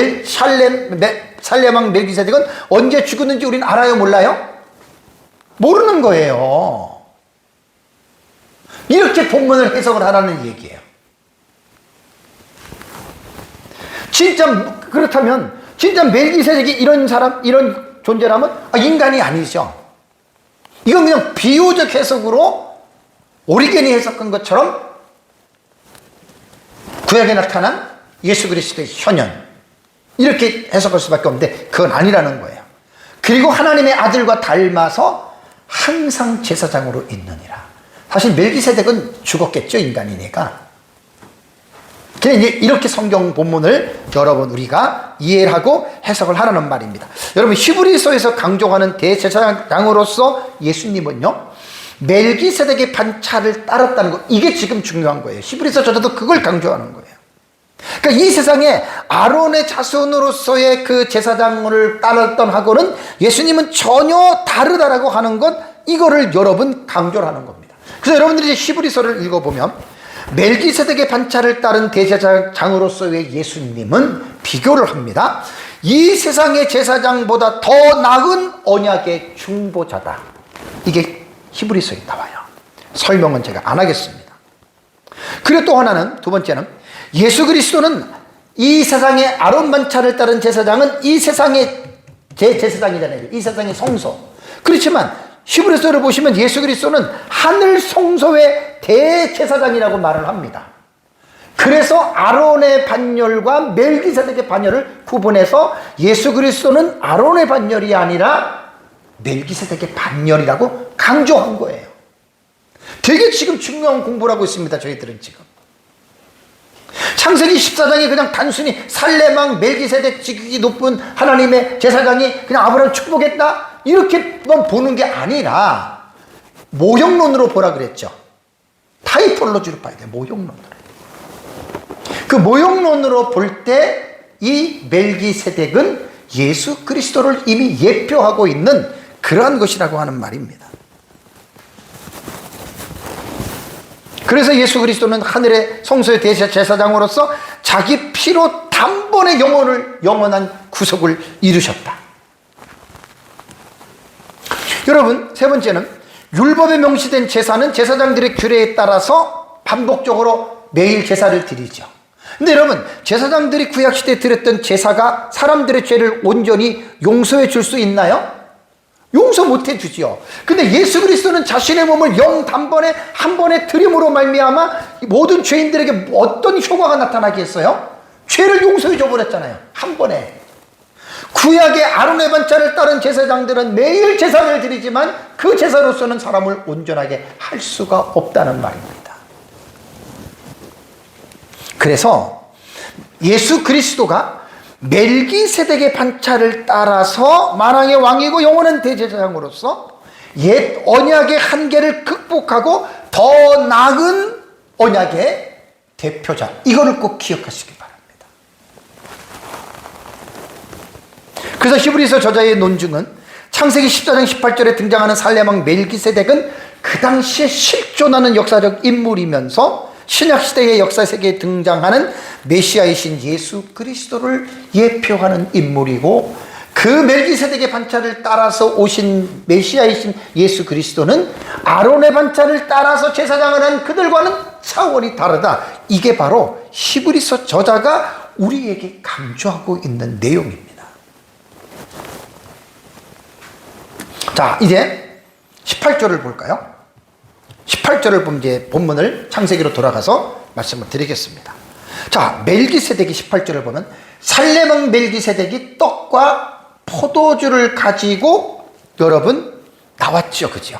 살렘왕 멜기세덱은 언제 죽었는지 우리는 알아요, 몰라요? 모르는 거예요. 이렇게 본문을 해석을 하라는 얘기예요. 진짜 그렇다면 진짜 멜기세덱이 이런 사람, 이런 존재라면 인간이 아니죠. 이건 그냥 비유적 해석으로 오리겐이 해석한 것처럼 구약에 나타난 예수 그리스도의 현현, 이렇게 해석할 수밖에 없는데 그건 아니라는 거예요. 그리고 하나님의 아들과 닮아서 항상 제사장으로 있느니라. 사실 멜기세덱은 죽었겠죠, 인간이니까. 그냥 이렇게 성경 본문을 여러분 우리가 이해를 하고 해석을 하라는 말입니다. 여러분 히브리서에서 강조하는 대제사장으로서 예수님은요, 멜기세덱의 반차를 따랐다는 것, 이게 지금 중요한 거예요. 히브리서 저자도 그걸 강조하는 거예요. 그러니까 이 세상에 아론의 자손으로서의 그 제사장을 따랐던 하고는 예수님은 전혀 다르다라고 하는 것, 이거를 여러분 강조를 하는 겁니다. 그래서 여러분들이 히브리서를 읽어보면 멜기세덱의 반차를 따른 대제사장으로서의 예수님은 비교를 합니다. 이 세상의 제사장보다 더 나은 언약의 중보자다. 이게 히브리서에 나와요. 설명은 제가 안 하겠습니다. 그리고 또 하나는, 두 번째는 예수 그리스도는 이 세상의 아론 반차를 따른 제사장은 이 세상의 제사장이잖아요. 이 세상의 성소. 그렇지만 히브리서를 보시면 예수 그리스도는 하늘 성소의 대제사장이라고 말을 합니다. 그래서 아론의 반열과 멜기세덱의 반열을 구분해서 예수 그리스도는 아론의 반열이 아니라 멜기세덱의 반열이라고 강조한 거예요. 되게 지금 중요한 공부를 하고 있습니다, 저희들은 지금. 창세기 14장이 그냥 단순히 살렘왕 멜기세덱 지극히 높은 하나님의 제사장이 그냥 아브라함을 축복했다, 이렇게만 보는 게 아니라 모형론으로 보라 그랬죠. 타이폴로지로 봐야 돼요. 모형론으로. 그 모형론으로 볼 때 이 멜기세덱은 예수 그리스도를 이미 예표하고 있는 그러한 것이라고 하는 말입니다. 그래서 예수 그리스도는 하늘의 성소의 대제사장으로서 자기 피로 단번에 영원한 구속을 이루셨다. 여러분, 세 번째는 율법에 명시된 제사는 제사장들의 규례에 따라서 반복적으로 매일 제사를 드리죠. 근데 여러분, 제사장들이 구약시대에 드렸던 제사가 사람들의 죄를 온전히 용서해 줄 수 있나요? 용서 못 해주지요. 근데 예수 그리스도는 자신의 몸을 단번에 한 번에 드림으로 말미암아 모든 죄인들에게 어떤 효과가 나타나겠어요? 죄를 용서해 줘버렸잖아요, 한 번에. 구약의 아론의 반차를 따른 제사장들은 매일 제사를 드리지만 그 제사로서는 사람을 온전하게 할 수가 없다는 말입니다. 그래서 예수 그리스도가 멜기세덱의 반차를 따라서 만왕의 왕이고 영원한 대제사장으로서 옛 언약의 한계를 극복하고 더 나은 언약의 대표자, 이거를 꼭 기억하시기 바랍니다. 그래서 히브리서 저자의 논증은 창세기 14장 18절에 등장하는 살렘왕 멜기세덱은 그 당시에 실존하는 역사적 인물이면서 신약시대의 역사 세계에 등장하는 메시아이신 예수 그리스도를 예표하는 인물이고, 그 멜기세덱의 반차를 따라서 오신 메시아이신 예수 그리스도는 아론의 반차를 따라서 제사장을 한 그들과는 차원이 다르다. 이게 바로 히브리서 저자가 우리에게 강조하고 있는 내용입니다. 자, 이제 18절을 볼까요? 18절을 보면 이제 본문을 창세기로 돌아가서 말씀을 드리겠습니다. 자, 멜기세덱이 18절을 보면 살렘왕 멜기세덱이 떡과 포도주를 가지고 여러분 나왔죠, 그죠?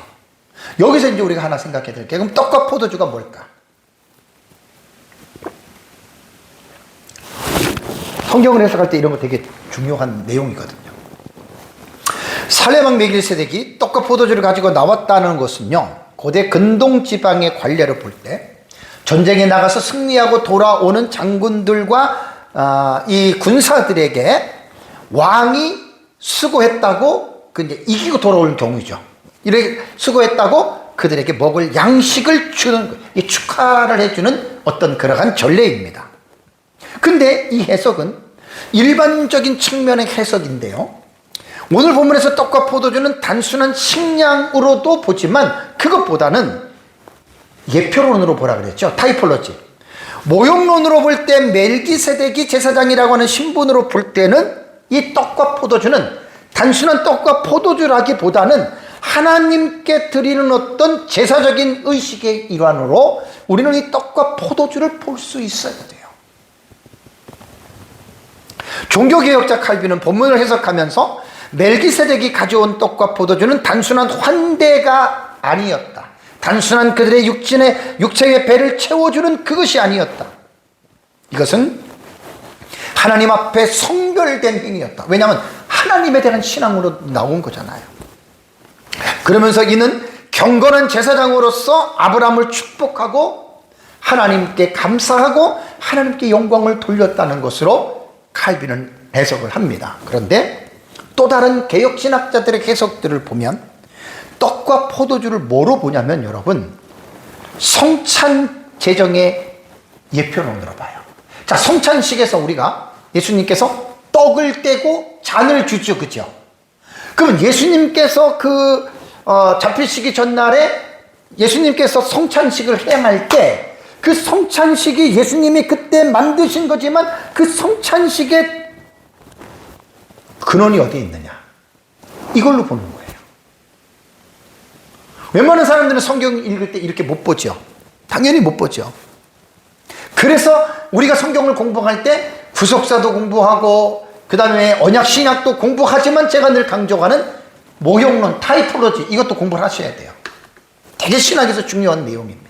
여기서 이제 우리가 하나 생각해 드릴게요. 그럼 떡과 포도주가 뭘까? 성경을 해석할 때 이런 거 되게 중요한 내용이거든요. 살렘왕 멜기세덱이 떡과 포도주를 가지고 나왔다는 것은요, 고대 근동 지방의 관례를 볼 때 전쟁에 나가서 승리하고 돌아오는 장군들과 이 군사들에게 왕이 수고했다고, 이제 이기고 돌아오는 경우죠. 이렇게 수고했다고 그들에게 먹을 양식을 주는, 축하를 해주는 어떤 그러한 전례입니다. 근데 이 해석은 일반적인 측면의 해석인데요, 오늘 본문에서 떡과 포도주는 단순한 식량으로도 보지만 그것보다는 예표론으로 보라 그랬죠. 타이폴로지. 모형론으로 볼 때 멜기세덱이 제사장이라고 하는 신분으로 볼 때는 이 떡과 포도주는 단순한 떡과 포도주라기보다는 하나님께 드리는 어떤 제사적인 의식의 일환으로 우리는 이 떡과 포도주를 볼 수 있어야 돼요. 종교개혁자 칼빈은 본문을 해석하면서 멜기세덱이 가져온 떡과 포도주는 단순한 환대가 아니었다. 단순한 그들의 육체의 배를 채워주는 그것이 아니었다. 이것은 하나님 앞에 성별된 행위였다. 왜냐하면 하나님에 대한 신앙으로 나온 거잖아요. 그러면서 이는 경건한 제사장으로서 아브라함을 축복하고 하나님께 감사하고 하나님께 영광을 돌렸다는 것으로 칼빈은 해석을 합니다. 그런데 또 다른 개혁신학자들의 해석들을 보면 떡과 포도주를 뭐로 보냐면 여러분, 성찬 제정의 예표론으로 봐요. 자, 성찬식에서 우리가 예수님께서 떡을 떼고 잔을 주죠, 그죠? 그러면 예수님께서 잡히시기 전날에 예수님께서 성찬식을 행할 때 그 성찬식이 예수님이 그때 만드신 거지만 그 성찬식의 근원이 어디에 있느냐? 이걸로 보는 거예요. 웬만한 사람들은 성경 읽을 때 이렇게 못 보죠. 당연히 못 보죠. 그래서 우리가 성경을 공부할 때 구속사도 공부하고 그 다음에 언약 신약도 공부하지만 제가 늘 강조하는 모형론, 타이폴로지, 이것도 공부를 하셔야 돼요. 되게 신학에서 중요한 내용입니다.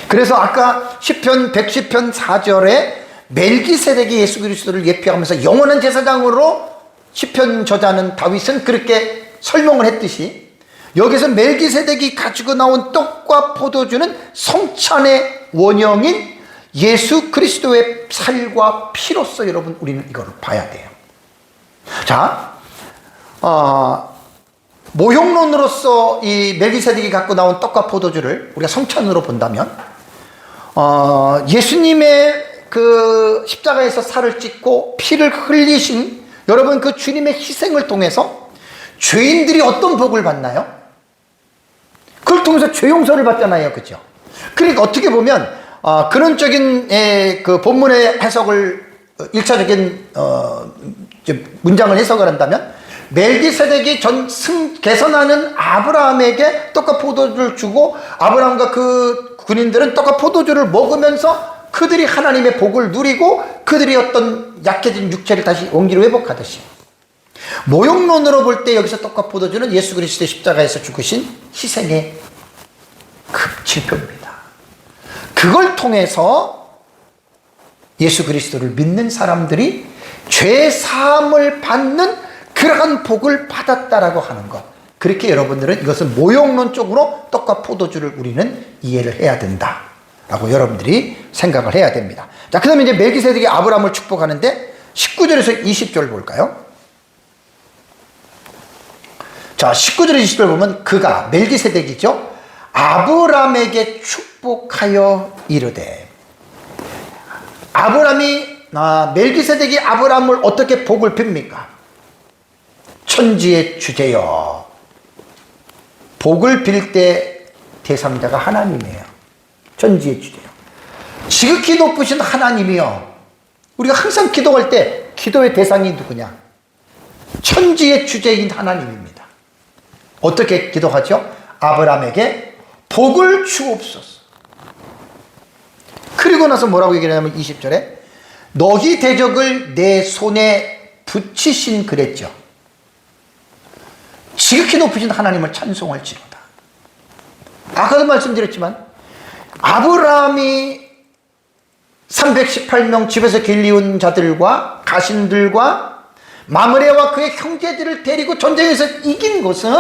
그래서 아까 시편 110편 4절에 멜기세덱이 예수 그리스도를 예표하면서 영원한 제사장으로 시편 저자는 다윗은 그렇게 설명을 했듯이 여기서 멜기세덱이 가지고 나온 떡과 포도주는 성찬의 원형인 예수 그리스도의 살과 피로서 여러분 우리는 이거를 봐야 돼요. 자, 모형론으로서 이 멜기세덱이 갖고 나온 떡과 포도주를 우리가 성찬으로 본다면 예수님의 그 십자가에서 살을 찢고 피를 흘리신 여러분 그 주님의 희생을 통해서 죄인들이 어떤 복을 받나요? 그걸 통해서 죄 용서를 받잖아요, 그죠? 그러니까 어떻게 보면 근원적인 그 본문의 해석을 1차적인 문장을 해석을 한다면 멜기세덱이 개선하는 아브라함에게 떡과 포도주를 주고 아브라함과 그 군인들은 떡과 포도주를 먹으면서 그들이 하나님의 복을 누리고 그들이 어떤 약해진 육체를 다시 원기로 회복하듯이 모형론으로 볼 때 여기서 떡과 포도주는 예수 그리스도의 십자가에서 죽으신 희생의 그 지표입니다. 그걸 통해서 예수 그리스도를 믿는 사람들이 죄 사함을 받는 그러한 복을 받았다라고 하는 것. 그렇게 여러분들은 이것은 모형론적으로 떡과 포도주를 우리는 이해를 해야 된다라고 여러분들이 생각을 해야 됩니다. 자, 그 다음에 이제 멜기세덱이 아브라함을 축복하는데 19절에서 20절 볼까요? 자, 19절에서 20절 보면 그가, 멜기세덱이죠, 아브라함에게 축복하여 이르되, 멜기세덱이 아브라함을 어떻게 복을 빕니까? 천지의 주제여. 복을 빌 때 대상자가 하나님이에요. 천지의 주제여. 지극히 높으신 하나님이여. 우리가 항상 기도할 때 기도의 대상이 누구냐? 천지의 주제인 하나님입니다. 어떻게 기도하죠? 아브라함에게 복을 주옵소서. 그리고 나서 뭐라고 얘기하냐면 20절에 너희 대적을 내 손에 붙이신 그랬죠. 지극히 높으신 하나님을 찬송할지로다. 아까도 말씀드렸지만 아브라함이 318명 집에서 길리운 자들과 가신들과 마므레와 그의 형제들을 데리고 전쟁에서 이긴 것은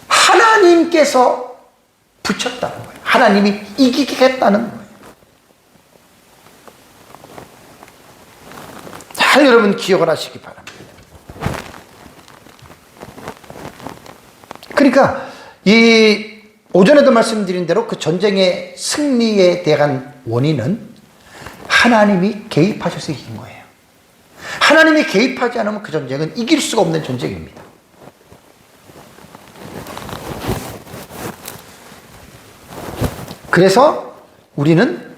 하나님께서 붙였다는 거예요. 하나님이 이기게 했다는 거예요. 잘 여러분 기억을 하시기 바랍니다. 그러니까 이 오전에도 말씀드린 대로 그 전쟁의 승리에 대한 원인은 하나님이 개입하셔서 이긴 거예요. 하나님이 개입하지 않으면 그 전쟁은 이길 수가 없는 전쟁입니다. 그래서 우리는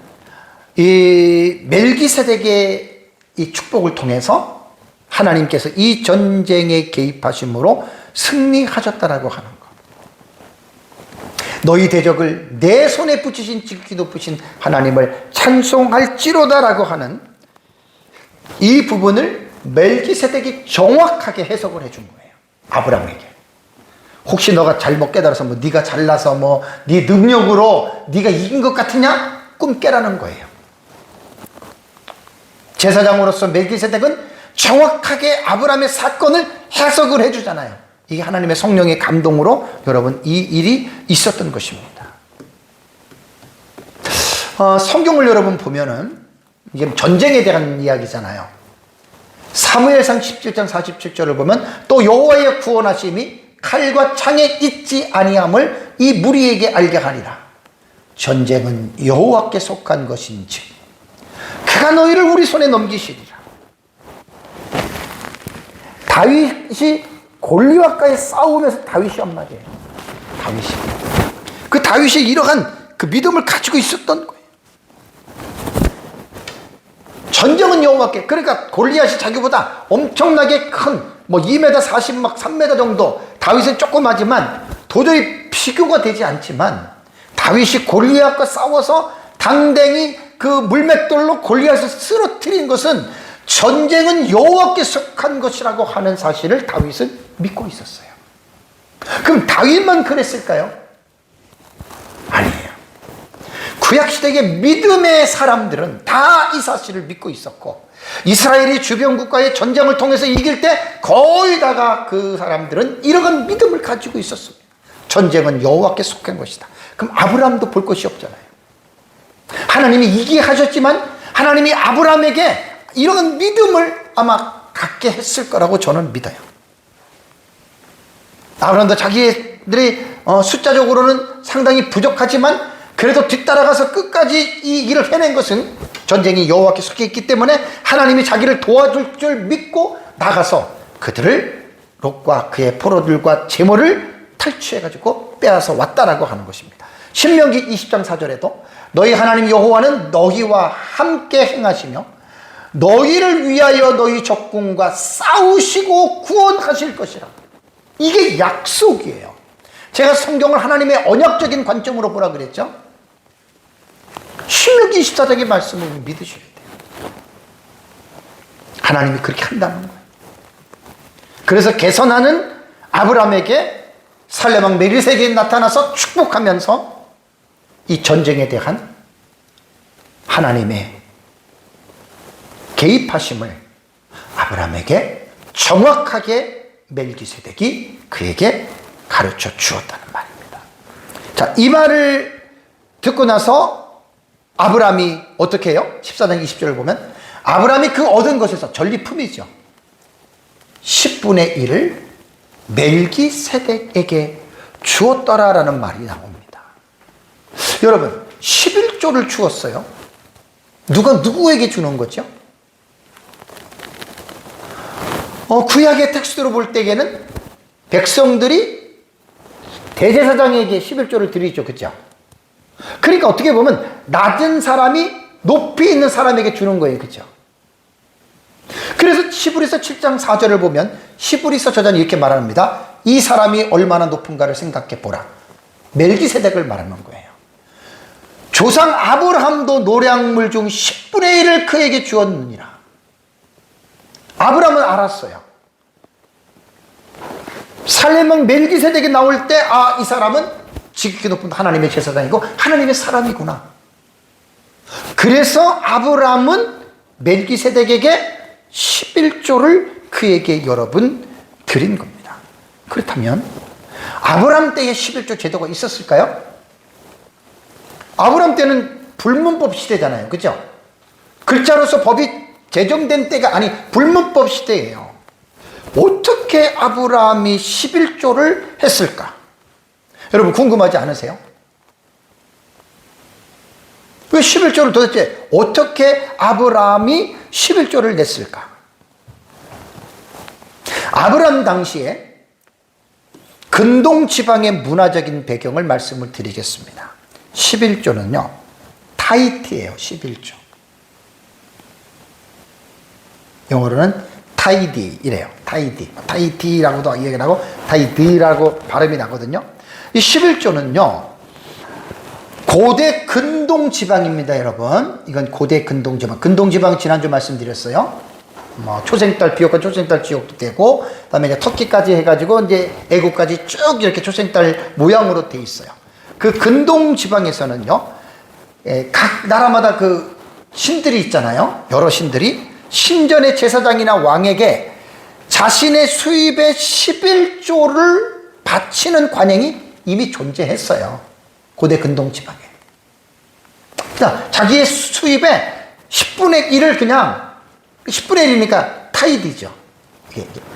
이 멜기세덱의 이 축복을 통해서 하나님께서 이 전쟁에 개입하심으로 승리하셨다라고 하는 것. 너희 대적을 내 손에 붙이신 지극히 높으신 하나님을 찬송할지로다라고 하는 이 부분을 멜기세덱이 정확하게 해석을 해준 거예요. 아브라함에게. 혹시 너가 잘못 깨달아서 네가 잘나서 네 능력으로 네가 이긴 것 같으냐? 꿈 깨라는 거예요. 제사장으로서 멜기세덱은 정확하게 아브라함의 사건을 해석을 해주잖아요. 이게 하나님의 성령의 감동으로 여러분 이 일이 있었던 것입니다. 성경을 여러분 보면은 이게 전쟁에 대한 이야기잖아요. 사무엘상 17장 47절을 보면 또 여호와의 구원하심이 칼과 창에 있지 아니함을 이 무리에게 알게 하리라. 전쟁은 여호와께 속한 것인지 그가 너희를 우리 손에 넘기시리라. 다윗이 골리앗과의 싸움에서 다윗이 한 말이에요. 그 다윗이 이러한 그 믿음을 가지고 있었던 거예요. 전쟁은 여호와께. 그러니까 골리앗이 자기보다 엄청나게 큰 2m 40, 3m 정도, 다윗은 조그마지만 도저히 비교가 되지 않지만 다윗이 골리앗과 싸워서 당당히 그 물맷돌로 골리앗을 쓰러뜨린 것은 전쟁은 여호와께 속한 것이라고 하는 사실을 다윗은 믿고 있었어요. 그럼 다윗만 그랬을까요? 아니에요. 구약시대의 믿음의 사람들은 다 이 사실을 믿고 있었고, 이스라엘이 주변 국가의 전쟁을 통해서 이길 때 거의 다가 그 사람들은 이러한 믿음을 가지고 있었습니다. 전쟁은 여호와께 속한 것이다. 그럼 아브라함도 볼 것이 없잖아요. 하나님이 이기게 하셨지만 하나님이 아브라함에게 이런 믿음을 아마 갖게 했을 거라고 저는 믿어요. 아브라함도 자기들이 숫자적으로는 상당히 부족하지만 그래도 뒤따라가서 끝까지 이 일을 해낸 것은 전쟁이 여호와께 속해 있기 때문에 하나님이 자기를 도와줄 줄 믿고 나가서 그들을 롯과 그의 포로들과 재물을 탈취해가지고 빼앗아 왔다라고 하는 것입니다. 신명기 20장 4절에도 너희 하나님 여호와는 너희와 함께 행하시며 너희를 위하여 너희 적군과 싸우시고 구원하실 것이라. 이게 약속이에요. 제가 성경을 하나님의 언약적인 관점으로 보라 그랬죠. 신명기 24장의 말씀을 믿으셔야 돼요. 하나님이 그렇게 한다는 거예요. 그래서 개선하는 아브라함에게 살레망 멜기세덱이 나타나서 축복하면서 이 전쟁에 대한 하나님의 개입하심을 아브라함에게 정확하게 멜기세덱이 그에게 가르쳐 주었다는 말입니다. 자, 이 말을 듣고 나서 아브라함이 어떻게 해요? 14장 20절을 보면 아브라함이 그 얻은 것에서 전리품이죠. 10분의 1을 멜기세덱에게 주었더라라는 말이 나옵니다. 여러분, 11조를 주었어요. 누가 누구에게 주는 거죠? 구약의 텍스트로 볼 때에는 백성들이 대제사장에게 11조를 드리죠. 그죠? 그러니까 어떻게 보면 낮은 사람이 높이 있는 사람에게 주는 거예요. 그죠? 그래서 히브리서 7장 4절을 보면 히브리서 저자는 이렇게 말합니다. 이 사람이 얼마나 높은가를 생각해 보라. 멜기세덱을 말하는 거예요. 조상 아브라함도 노량물 중 10분의 1을 그에게 주었느니라. 아브라함은 알았어요. 살레명 멜기세덱이 나올 때, 아, 이 사람은 지극히 높은 하나님의 제사장이고 하나님의 사람이구나. 그래서 아브라함은 멜기세덱에게 11조를 그에게 여러분 드린 겁니다. 그렇다면 아브라함 때에 11조 제도가 있었을까요? 아브라함 때는 불문법 시대잖아요. 그죠? 글자로서 법이 제정된 때가 아니 불문법 시대예요. 어떻게 아브라함이 11조를 했을까? 여러분 궁금하지 않으세요? 왜 11조를 도대체 어떻게 아브라함이 11조를 냈을까? 아브라함 당시에 근동 지방의 문화적인 배경을 말씀을 드리겠습니다. 11조는요 타이티예요. 11조 영어로는 타이디 이래요. 타이디라고도 이야기를 하고 타이디라고 발음이 나거든요. 이 11조는요 고대 근동 지방입니다. 여러분 이건 고대 근동 지방. 근동 지방 지난주 말씀드렸어요. 뭐 초생딸 비옥과 초생딸 지옥도 되고 그다음에 이제 터키까지 해가지고 이제 애국까지 쭉 이렇게 초생딸 모양으로 돼 있어요. 그 근동 지방에서는요 각 나라마다 그 신들이 있잖아요. 여러 신들이 신전의 제사장이나 왕에게 자신의 수입의 11조를 바치는 관행이 이미 존재했어요. 고대 근동 지방에. 자기의 수입의 10분의 1을 그냥 10분의 1이니까 타이디죠.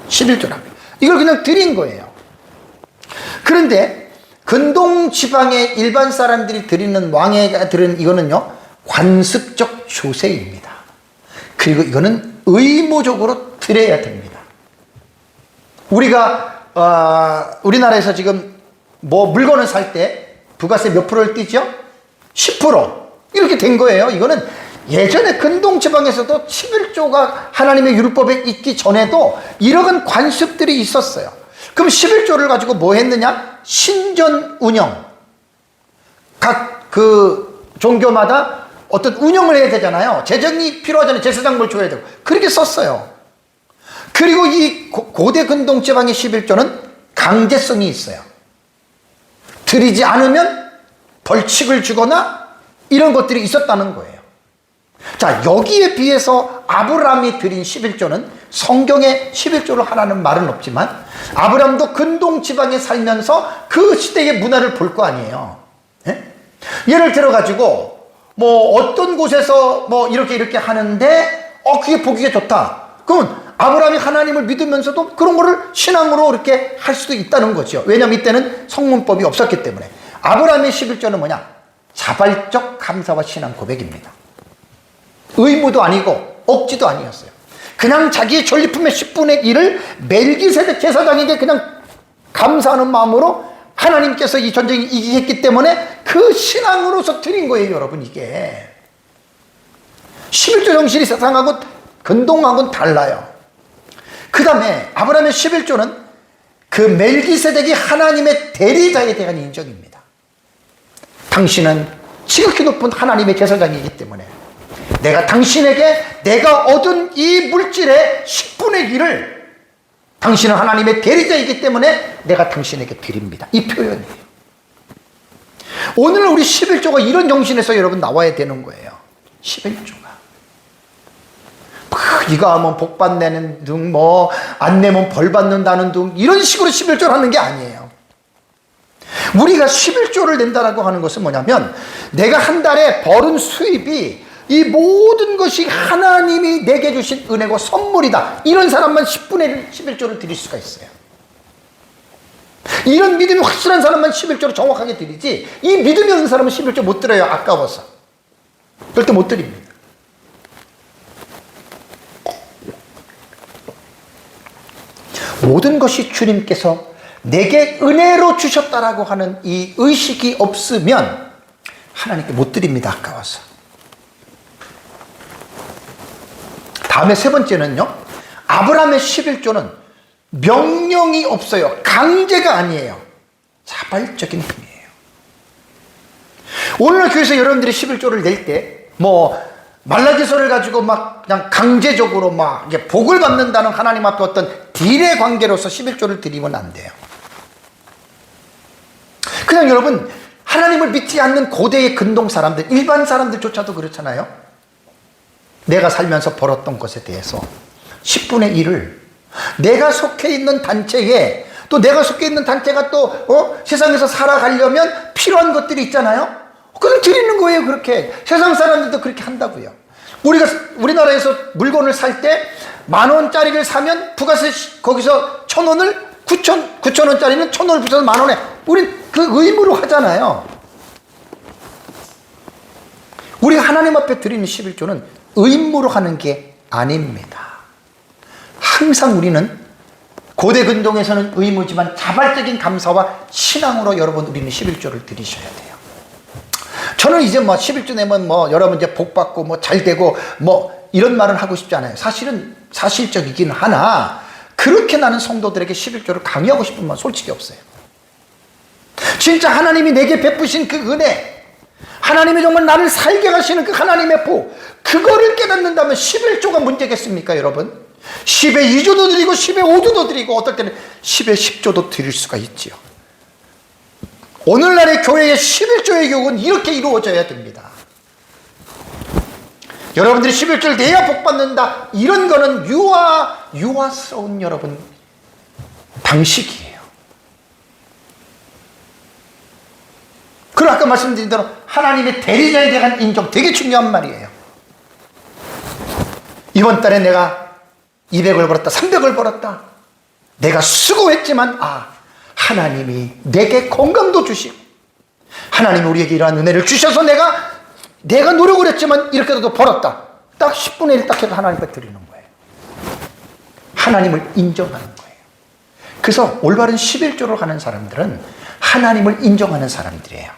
11조라고. 이걸 그냥 드린 거예요. 그런데 근동 지방의 일반 사람들이 드리는 왕에게 드리는 이거는요 관습적 조세입니다. 그리고 이거는 의무적으로 드려야 됩니다. 우리가 우리나라에서 지금 뭐 물건을 살 때 부가세 몇 프로를 띄죠? 10% 이렇게 된 거예요. 이거는 예전에 근동 지방에서도 11조가 하나님의 율법에 있기 전에도 이런 관습들이 있었어요. 그럼 11조를 가지고 뭐 했느냐? 신전 운영. 각 그 종교마다 어떤 운영을 해야 되잖아요. 재정이 필요하잖아요. 제사장을 줘야 되고. 그렇게 썼어요. 그리고 이 고대 근동 지방의 11조는 강제성이 있어요. 드리지 않으면 벌칙을 주거나 이런 것들이 있었다는 거예요. 자, 여기에 비해서 아브라함이 드린 11조는 성경에 11조를 하라는 말은 없지만 아브라함도 근동 지방에 살면서 그 시대의 문화를 볼 거 아니에요. 예? 예를 들어 가지고 뭐 어떤 곳에서 뭐 이렇게 하는데 그게 보기가 좋다. 그러면 아브라함이 하나님을 믿으면서도 그런 거를 신앙으로 이렇게 할 수도 있다는 거죠. 왜냐하면 이때는 성문법이 없었기 때문에. 아브라함의 11조는 뭐냐? 자발적 감사와 신앙 고백입니다. 의무도 아니고 억지도 아니었어요. 그냥 자기의 전리품의 10분의 1을 멜기세덱 제사장에게 그냥 감사하는 마음으로 하나님께서 이 전쟁을 이기셨기 때문에 그 신앙으로서 드린 거예요. 여러분 이게 11조 정신이 세상하고 근동하고는 달라요. 그 다음에 아브라함의 11조는 그 멜기세덱이 하나님의 대리자에 대한 인정입니다. 당신은 지극히 높은 하나님의 제사장이기 때문에 내가 당신에게 내가 얻은 이 물질의 10분의 1을 당신은 하나님의 대리자이기 때문에 내가 당신에게 드립니다. 이 표현이에요. 오늘 우리 11조가 이런 정신에서 여러분 나와야 되는 거예요. 11조가. 이거 하면 복 받는 등, 뭐, 안 내면 벌 받는다는 등, 이런 식으로 11조를 하는 게 아니에요. 우리가 11조를 낸다라고 하는 것은 뭐냐면, 내가 한 달에 벌은 수입이 이 모든 것이 하나님이 내게 주신 은혜고 선물이다. 이런 사람만 10분의 1 11조를 드릴 수가 있어요. 이런 믿음이 확실한 사람만 11조를 정확하게 드리지, 이 믿음이 없는 사람은 11조 못 드려요. 아까워서. 절대 못 드립니다. 모든 것이 주님께서 내게 은혜로 주셨다라고 하는 이 의식이 없으면 하나님께 못 드립니다. 아까워서. 다음에 세 번째는요, 아브라함의 11조는 명령이 없어요. 강제가 아니에요. 자발적인 힘이에요. 오늘날 교회에서 여러분들이 11조를 낼 때, 말라기서를 가지고 그냥 강제적으로 이게 복을 받는다는 하나님 앞에 어떤 딜의 관계로서 11조를 드리면 안 돼요. 그냥 여러분, 하나님을 믿지 않는 고대의 근동 사람들, 일반 사람들조차도 그렇잖아요. 내가 살면서 벌었던 것에 대해서 10분의 1을 내가 속해 있는 단체에, 또 내가 속해 있는 단체가 또 세상에서 살아가려면 필요한 것들이 있잖아요. 그걸 드리는 거예요. 그렇게 세상 사람들도 그렇게 한다고요. 우리나라에서 물건을 살 때 10,000원짜리를 사면 부가세 거기서 1,000원을 9,000원짜리는 1,000원을 붙여서 10,000원에, 우린 그 의무로 하잖아요. 우리가 하나님 앞에 드리는 11조는 의무로 하는 게 아닙니다. 항상 우리는 고대 근동에서는 의무지만 자발적인 감사와 신앙으로 여러분 우리는 11조를 드리셔야 돼요. 저는 이제 11조 내면 여러분 이제 복 받고 잘 되고 이런 말은 하고 싶지 않아요. 사실은 사실적이긴 하나, 그렇게 나는 성도들에게 11조를 강요하고 싶은 마음 솔직히 없어요. 진짜 하나님이 내게 베푸신 그 은혜, 하나님이 정말 나를 살게 하시는 그 하나님의 복, 그거를 깨닫는다면 11조가 문제겠습니까, 여러분? 10의 2조도 드리고 10의 5조도 드리고 어떨 때는 10의 10조도 드릴 수가 있지요. 오늘날의 교회의 11조의 교육은 이렇게 이루어져야 됩니다. 여러분들이 11조를 내야 복 받는다, 이런 거는 유아스러운 여러분 방식이에요. 그리고 아까 말씀드린 대로 하나님의 대리자에 대한 인정, 되게 중요한 말이에요. 이번 달에 내가 200을 벌었다, 300을 벌었다. 내가 수고했지만 하나님이 내게 건강도 주시고, 하나님이 우리에게 이러한 은혜를 주셔서 내가 노력을 했지만 이렇게도 벌었다. 딱 10분의 1 딱 해서 하나님께 드리는 거예요. 하나님을 인정하는 거예요. 그래서 올바른 11조를 하는 사람들은 하나님을 인정하는 사람들이에요.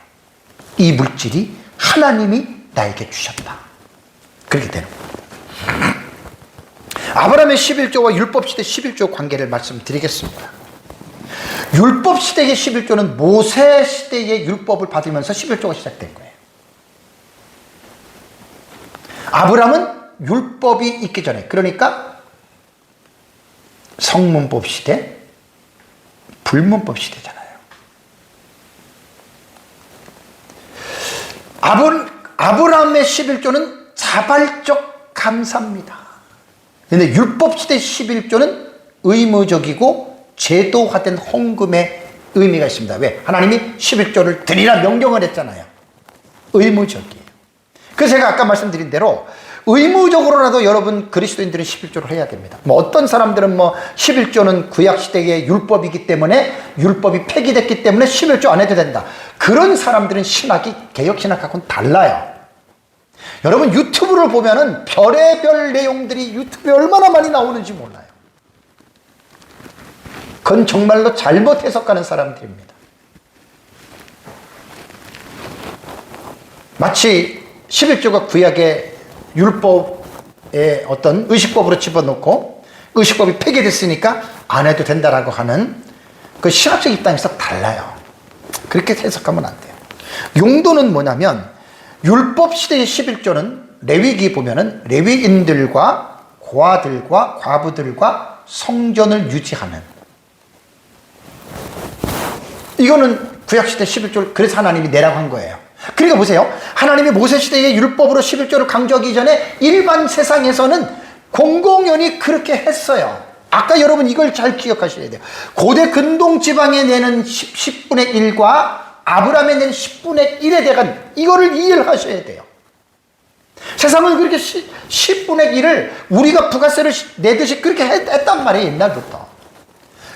이 물질이 하나님이 나에게 주셨다. 그렇게 되는 거예요. 아브라함의 11조와 율법시대 11조 관계를 말씀드리겠습니다. 율법시대의 11조는 모세시대의 율법을 받으면서 11조가 시작된 거예요. 아브라함은 율법이 있기 전에, 그러니까 성문법 시대, 불문법 시대잖아요. 아브라함의 11조는 자발적 감사입니다. 그런데 율법시대 11조는 의무적이고 제도화된 헌금의 의미가 있습니다. 왜? 하나님이 11조를 드리라 명령을 했잖아요. 의무적이에요. 그래서 제가 아까 말씀드린 대로 의무적으로라도 여러분 그리스도인들은 11조를 해야 됩니다. 어떤 사람들은 11조는 구약시대의 율법이기 때문에, 율법이 폐기됐기 때문에 11조 안 해도 된다. 그런 사람들은 신학이 개혁신학하고는 달라요. 여러분 유튜브를 보면은 별의별 내용들이 유튜브에 얼마나 많이 나오는지 몰라요. 그건 정말로 잘못 해석하는 사람들입니다. 마치 11조가 구약의 율법의 어떤 의식법으로 집어넣고 의식법이 폐기됐으니까 안 해도 된다라고 하는 그 신학적 입장에서 달라요. 그렇게 해석하면 안 돼요. 용도는 뭐냐면, 율법 시대의 11조는 레위기 보면은 레위인들과 고아들과 과부들과 성전을 유지하는, 이거는 구약시대 11조를 그래서 하나님이 내라고 한 거예요. 그러니까 보세요. 하나님이 모세시대의 율법으로 11조를 강조하기 전에 일반 세상에서는 공공연히 그렇게 했어요. 아까 여러분 이걸 잘 기억하셔야 돼요. 고대 근동지방에 내는 10분의 1과 아브라함에 내는 10분의 1에 대한 이거를 이해를 하셔야 돼요. 세상은 그렇게 10분의 1을 우리가 부가세를 내듯이 그렇게 했단 말이에요, 옛날부터.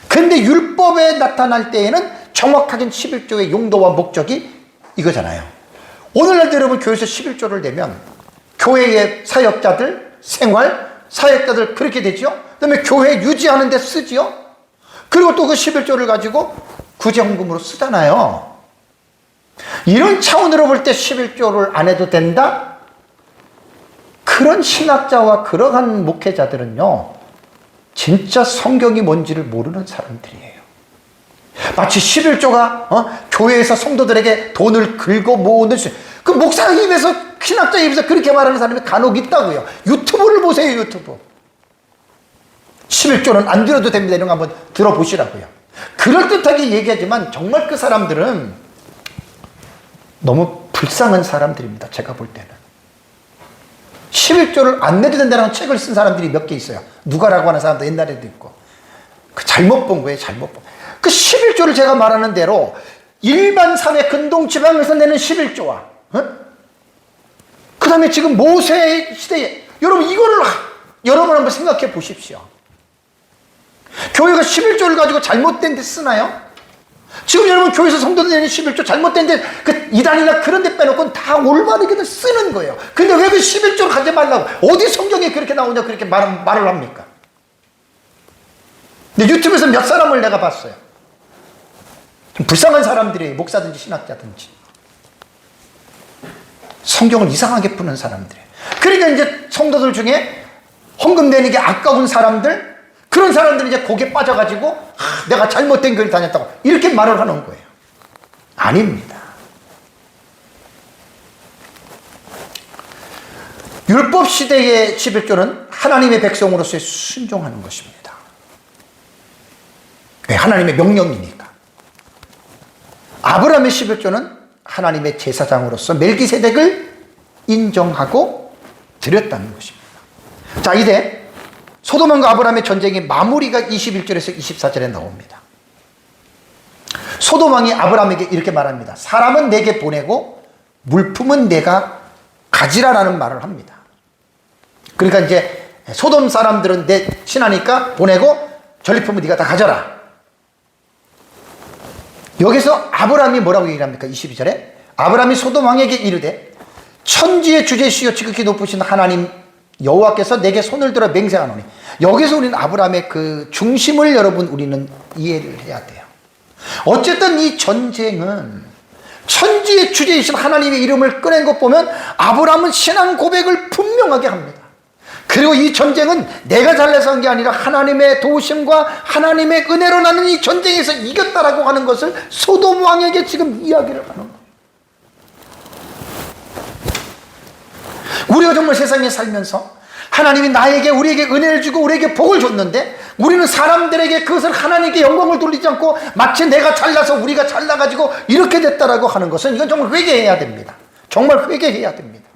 근데 율법에 나타날 때에는 정확하게 11조의 용도와 목적이 이거잖아요. 오늘날 여러분 교회에서 11조를 내면 교회의 사역자들, 사역자들 그렇게 되죠. 그 다음에 교회 유지하는 데 쓰지요. 그리고 또 그 11조를 가지고 구제헌금으로 쓰잖아요. 이런 차원으로 볼 때 11조를 안 해도 된다? 그런 신학자와 그러한 목회자들은요, 진짜 성경이 뭔지를 모르는 사람들이에요. 마치 11조가 교회에서 성도들에게 돈을 긁어 모으는 그 목사 입에서, 신학자 입에서 그렇게 말하는 사람이 간혹 있다고요. 유튜브를 보세요, 유튜브. 11조는 안 드려도 됩니다, 이런 거 한번 들어보시라고요. 그럴듯하게 얘기하지만 정말 그 사람들은 너무 불쌍한 사람들입니다, 제가 볼 때는. 11조를 안 내도 된다는 책을 쓴 사람들이 몇 개 있어요. 누가라고 하는 사람도 옛날에도 있고. 그 잘못 본 거예요, 잘못 본. 그 11조를 제가 말하는 대로 일반 삶의 근동지방에서 내는 11조와 그 다음에 지금 모세 시대에, 여러분 이거를 여러분 한번 생각해 보십시오. 교회가 11조를 가지고 잘못된 데 쓰나요? 지금 여러분 교회에서 성도들 내는 11조 잘못된 데 그 이단이나 그런 데 빼놓고는 다 올바르게 쓰는 거예요. 근데 왜 그 11조를 가지 말라고, 어디 성경에 그렇게 나오냐 그렇게 말을 합니까? 근데 유튜브에서 몇 사람을 내가 봤어요. 좀 불쌍한 사람들이에요. 목사든지 신학자든지 성경을 이상하게 푸는 사람들이에요. 그러니까 이제 성도들 중에 헌금 내는 게 아까운 사람들, 그런 사람들이 이제 거기에 빠져가지고 내가 잘못된 교회를 다녔다고 이렇게 말을 하는 거예요. 아닙니다. 율법 시대의 11조는 하나님의 백성으로서의 순종하는 것입니다. 네, 하나님의 명령이니까. 아브라함의 11조는 하나님의 제사장으로서 멜기세덱을 인정하고 드렸다는 것입니다. 자, 이제 소돔과 아브라함의 전쟁의 마무리가 21절에서 24절에 나옵니다. 소돔 왕이 아브라함에게 이렇게 말합니다. 사람은 내게 보내고 물품은 내가 가지라라는 말을 합니다. 그러니까 이제 소돔 사람들은 내 친하니까 보내고 전리품은 네가 다 가져라. 여기서 아브라함이 뭐라고 얘기합니까? 22절에 아브라함이 소돔 왕에게 이르되 천지의 주제시여 지극히 높으신 하나님 여호와께서 내게 손을 들어 맹세하노니. 여기서 우리는 아브라함의 그 중심을 여러분 우리는 이해를 해야 돼요. 어쨌든 이 전쟁은 천지의 주제이신 하나님의 이름을 꺼낸 것 보면 아브라함은 신앙 고백을 분명하게 합니다. 그리고 이 전쟁은 내가 잘나서 한 게 아니라 하나님의 도우심과 하나님의 은혜로 나는 이 전쟁에서 이겼다라고 하는 것을 소돔 왕에게 지금 이야기를 하는 거예요. 우리가 정말 세상에 살면서 하나님이 우리에게 은혜를 주고 우리에게 복을 줬는데 우리는 사람들에게 그것을 하나님께 영광을 돌리지 않고 마치 내가 잘나서 우리가 잘나가지고 이렇게 됐다라고 하는 것은 이건 정말 회개해야 됩니다. 정말 회개해야 됩니다.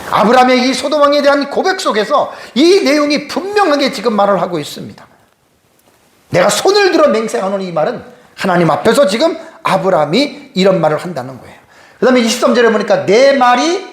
아브라함의 이 소돔 왕에 대한 고백 속에서 이 내용이 분명하게 지금 말을 하고 있습니다. 내가 손을 들어 맹세하노니, 이 말은 하나님 앞에서 지금 아브라함이 이런 말을 한다는 거예요. 그 다음에 23절에 보니까 내 말이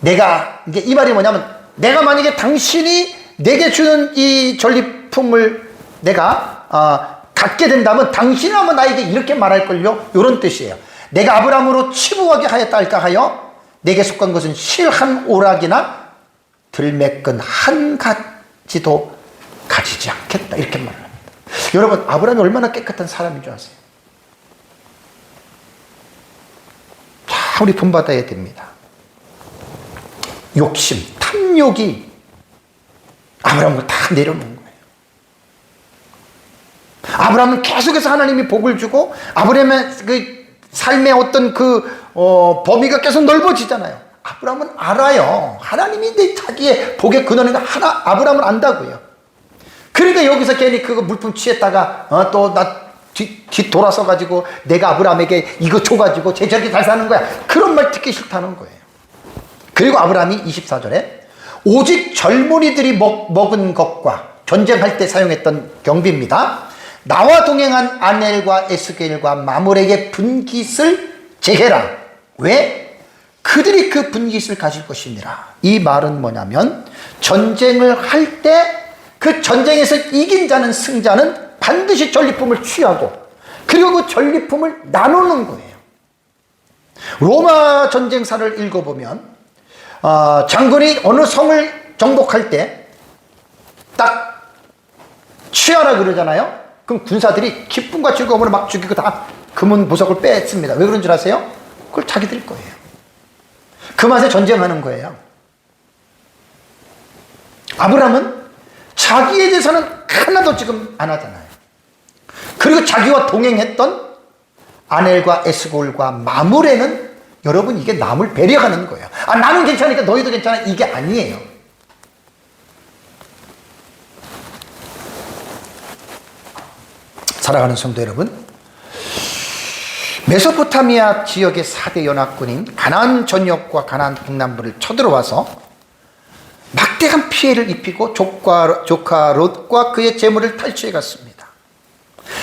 이게 이 말이 뭐냐면 내가 만약에 당신이 내게 주는 이 전리품을 내가 갖게 된다면 당신은 아마 나에게 이렇게 말할걸요, 이런 뜻이에요. 내가 아브라함으로 치부하게 하였다 할까 하여 내게 속한 것은 실 한 오락이나 들매끈 한 가지도 가지지 않겠다, 이렇게 말을 합니다. 여러분, 아브라함이 얼마나 깨끗한 사람인 줄 아세요? 자, 우리 본받아야 됩니다. 욕심, 탐욕이 아브라함을 다 내려놓은 거예요. 아브라함은 계속해서 하나님이 복을 주고 아브라함의 그 삶의 어떤 범위가 계속 넓어지잖아요. 아브라함은 알아요. 하나님이 내 자기의 복의 근원인 아브라함은 안다고요. 그러니까 여기서 괜히 그거 물품 취했다가 또 나 뒤 돌아서 가지고 내가 아브라함에게 이거 줘가지고 쟤 저렇게 잘 사는 거야. 그런 말 듣기 싫다는 거예요. 그리고 아브라함이 24절에 오직 젊은이들이 먹은 것과 전쟁할 때 사용했던 경비입니다. 나와 동행한 아넬과 에스겔과 마물에게 분깃을 제해라. 왜? 그들이 그 분깃을 가질 것이니라. 이 말은 뭐냐면 전쟁을 할 때 그 전쟁에서 이긴 자는 승자는 반드시 전리품을 취하고 그리고 그 전리품을 나누는 거예요. 로마 전쟁사를 읽어보면 장군이 어느 성을 정복할 때 딱 취하라 그러잖아요. 그럼 군사들이 기쁨과 즐거움으로 막 죽이고 다 금은 보석을 뺐습니다. 왜 그런 줄 아세요? 그걸 자기들 거예요. 그 맛에 전쟁하는 거예요. 아브라함은 자기에 대해서는 하나도 지금 안 하잖아요. 그리고 자기와 동행했던 아넬과 에스골과 마물에는 여러분 이게 남을 배려하는 거예요. 나는 괜찮으니까 너희도 괜찮아. 이게 아니에요. 사랑하는 성도 여러분, 메소포타미아 지역의 4대 연합군인 가나안 전역과 가나안 북남부를 쳐들어와서 막대한 피해를 입히고 조카 롯과 그의 재물을 탈취해 갔습니다.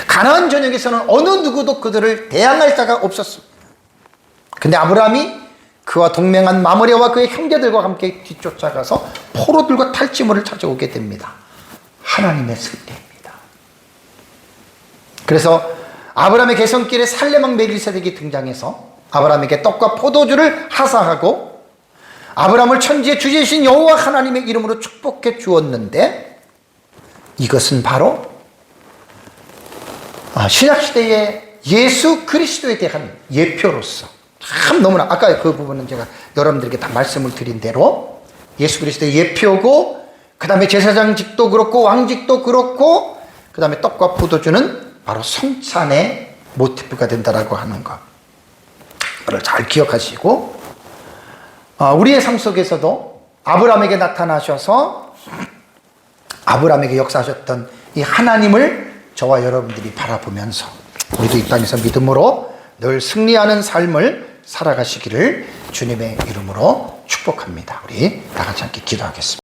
가나안 전역에서는 어느 누구도 그들을 대항할 자가 없었습니다. 근데 아브라함이 그와 동맹한 마므레와 그의 형제들과 함께 뒤쫓아가서 포로들과 탈취물을 찾아오게 됩니다. 하나님의 승리입니다. 그래서 아브라함의 개성길에 살레망 멜기세덱이 등장해서 아브라함에게 떡과 포도주를 하사하고 아브라함을 천지의 주제이신 여호와 하나님의 이름으로 축복해 주었는데 이것은 바로 신약시대의 예수 그리스도에 대한 예표로서 참 너무나 아까 그 부분은 제가 여러분들에게 다 말씀을 드린 대로 예수 그리스도의 예표고 그 다음에 제사장직도 그렇고 왕직도 그렇고 그 다음에 떡과 포도주는 바로 성찬의 모티프가 된다라고 하는 것. 그걸 잘 기억하시고 우리의 삶 속에서도 아브라함에게 나타나셔서 아브라함에게 역사하셨던 이 하나님을 저와 여러분들이 바라보면서 우리도 이 땅에서 믿음으로 늘 승리하는 삶을 살아가시기를 주님의 이름으로 축복합니다. 우리 다 같이 함께 기도하겠습니다.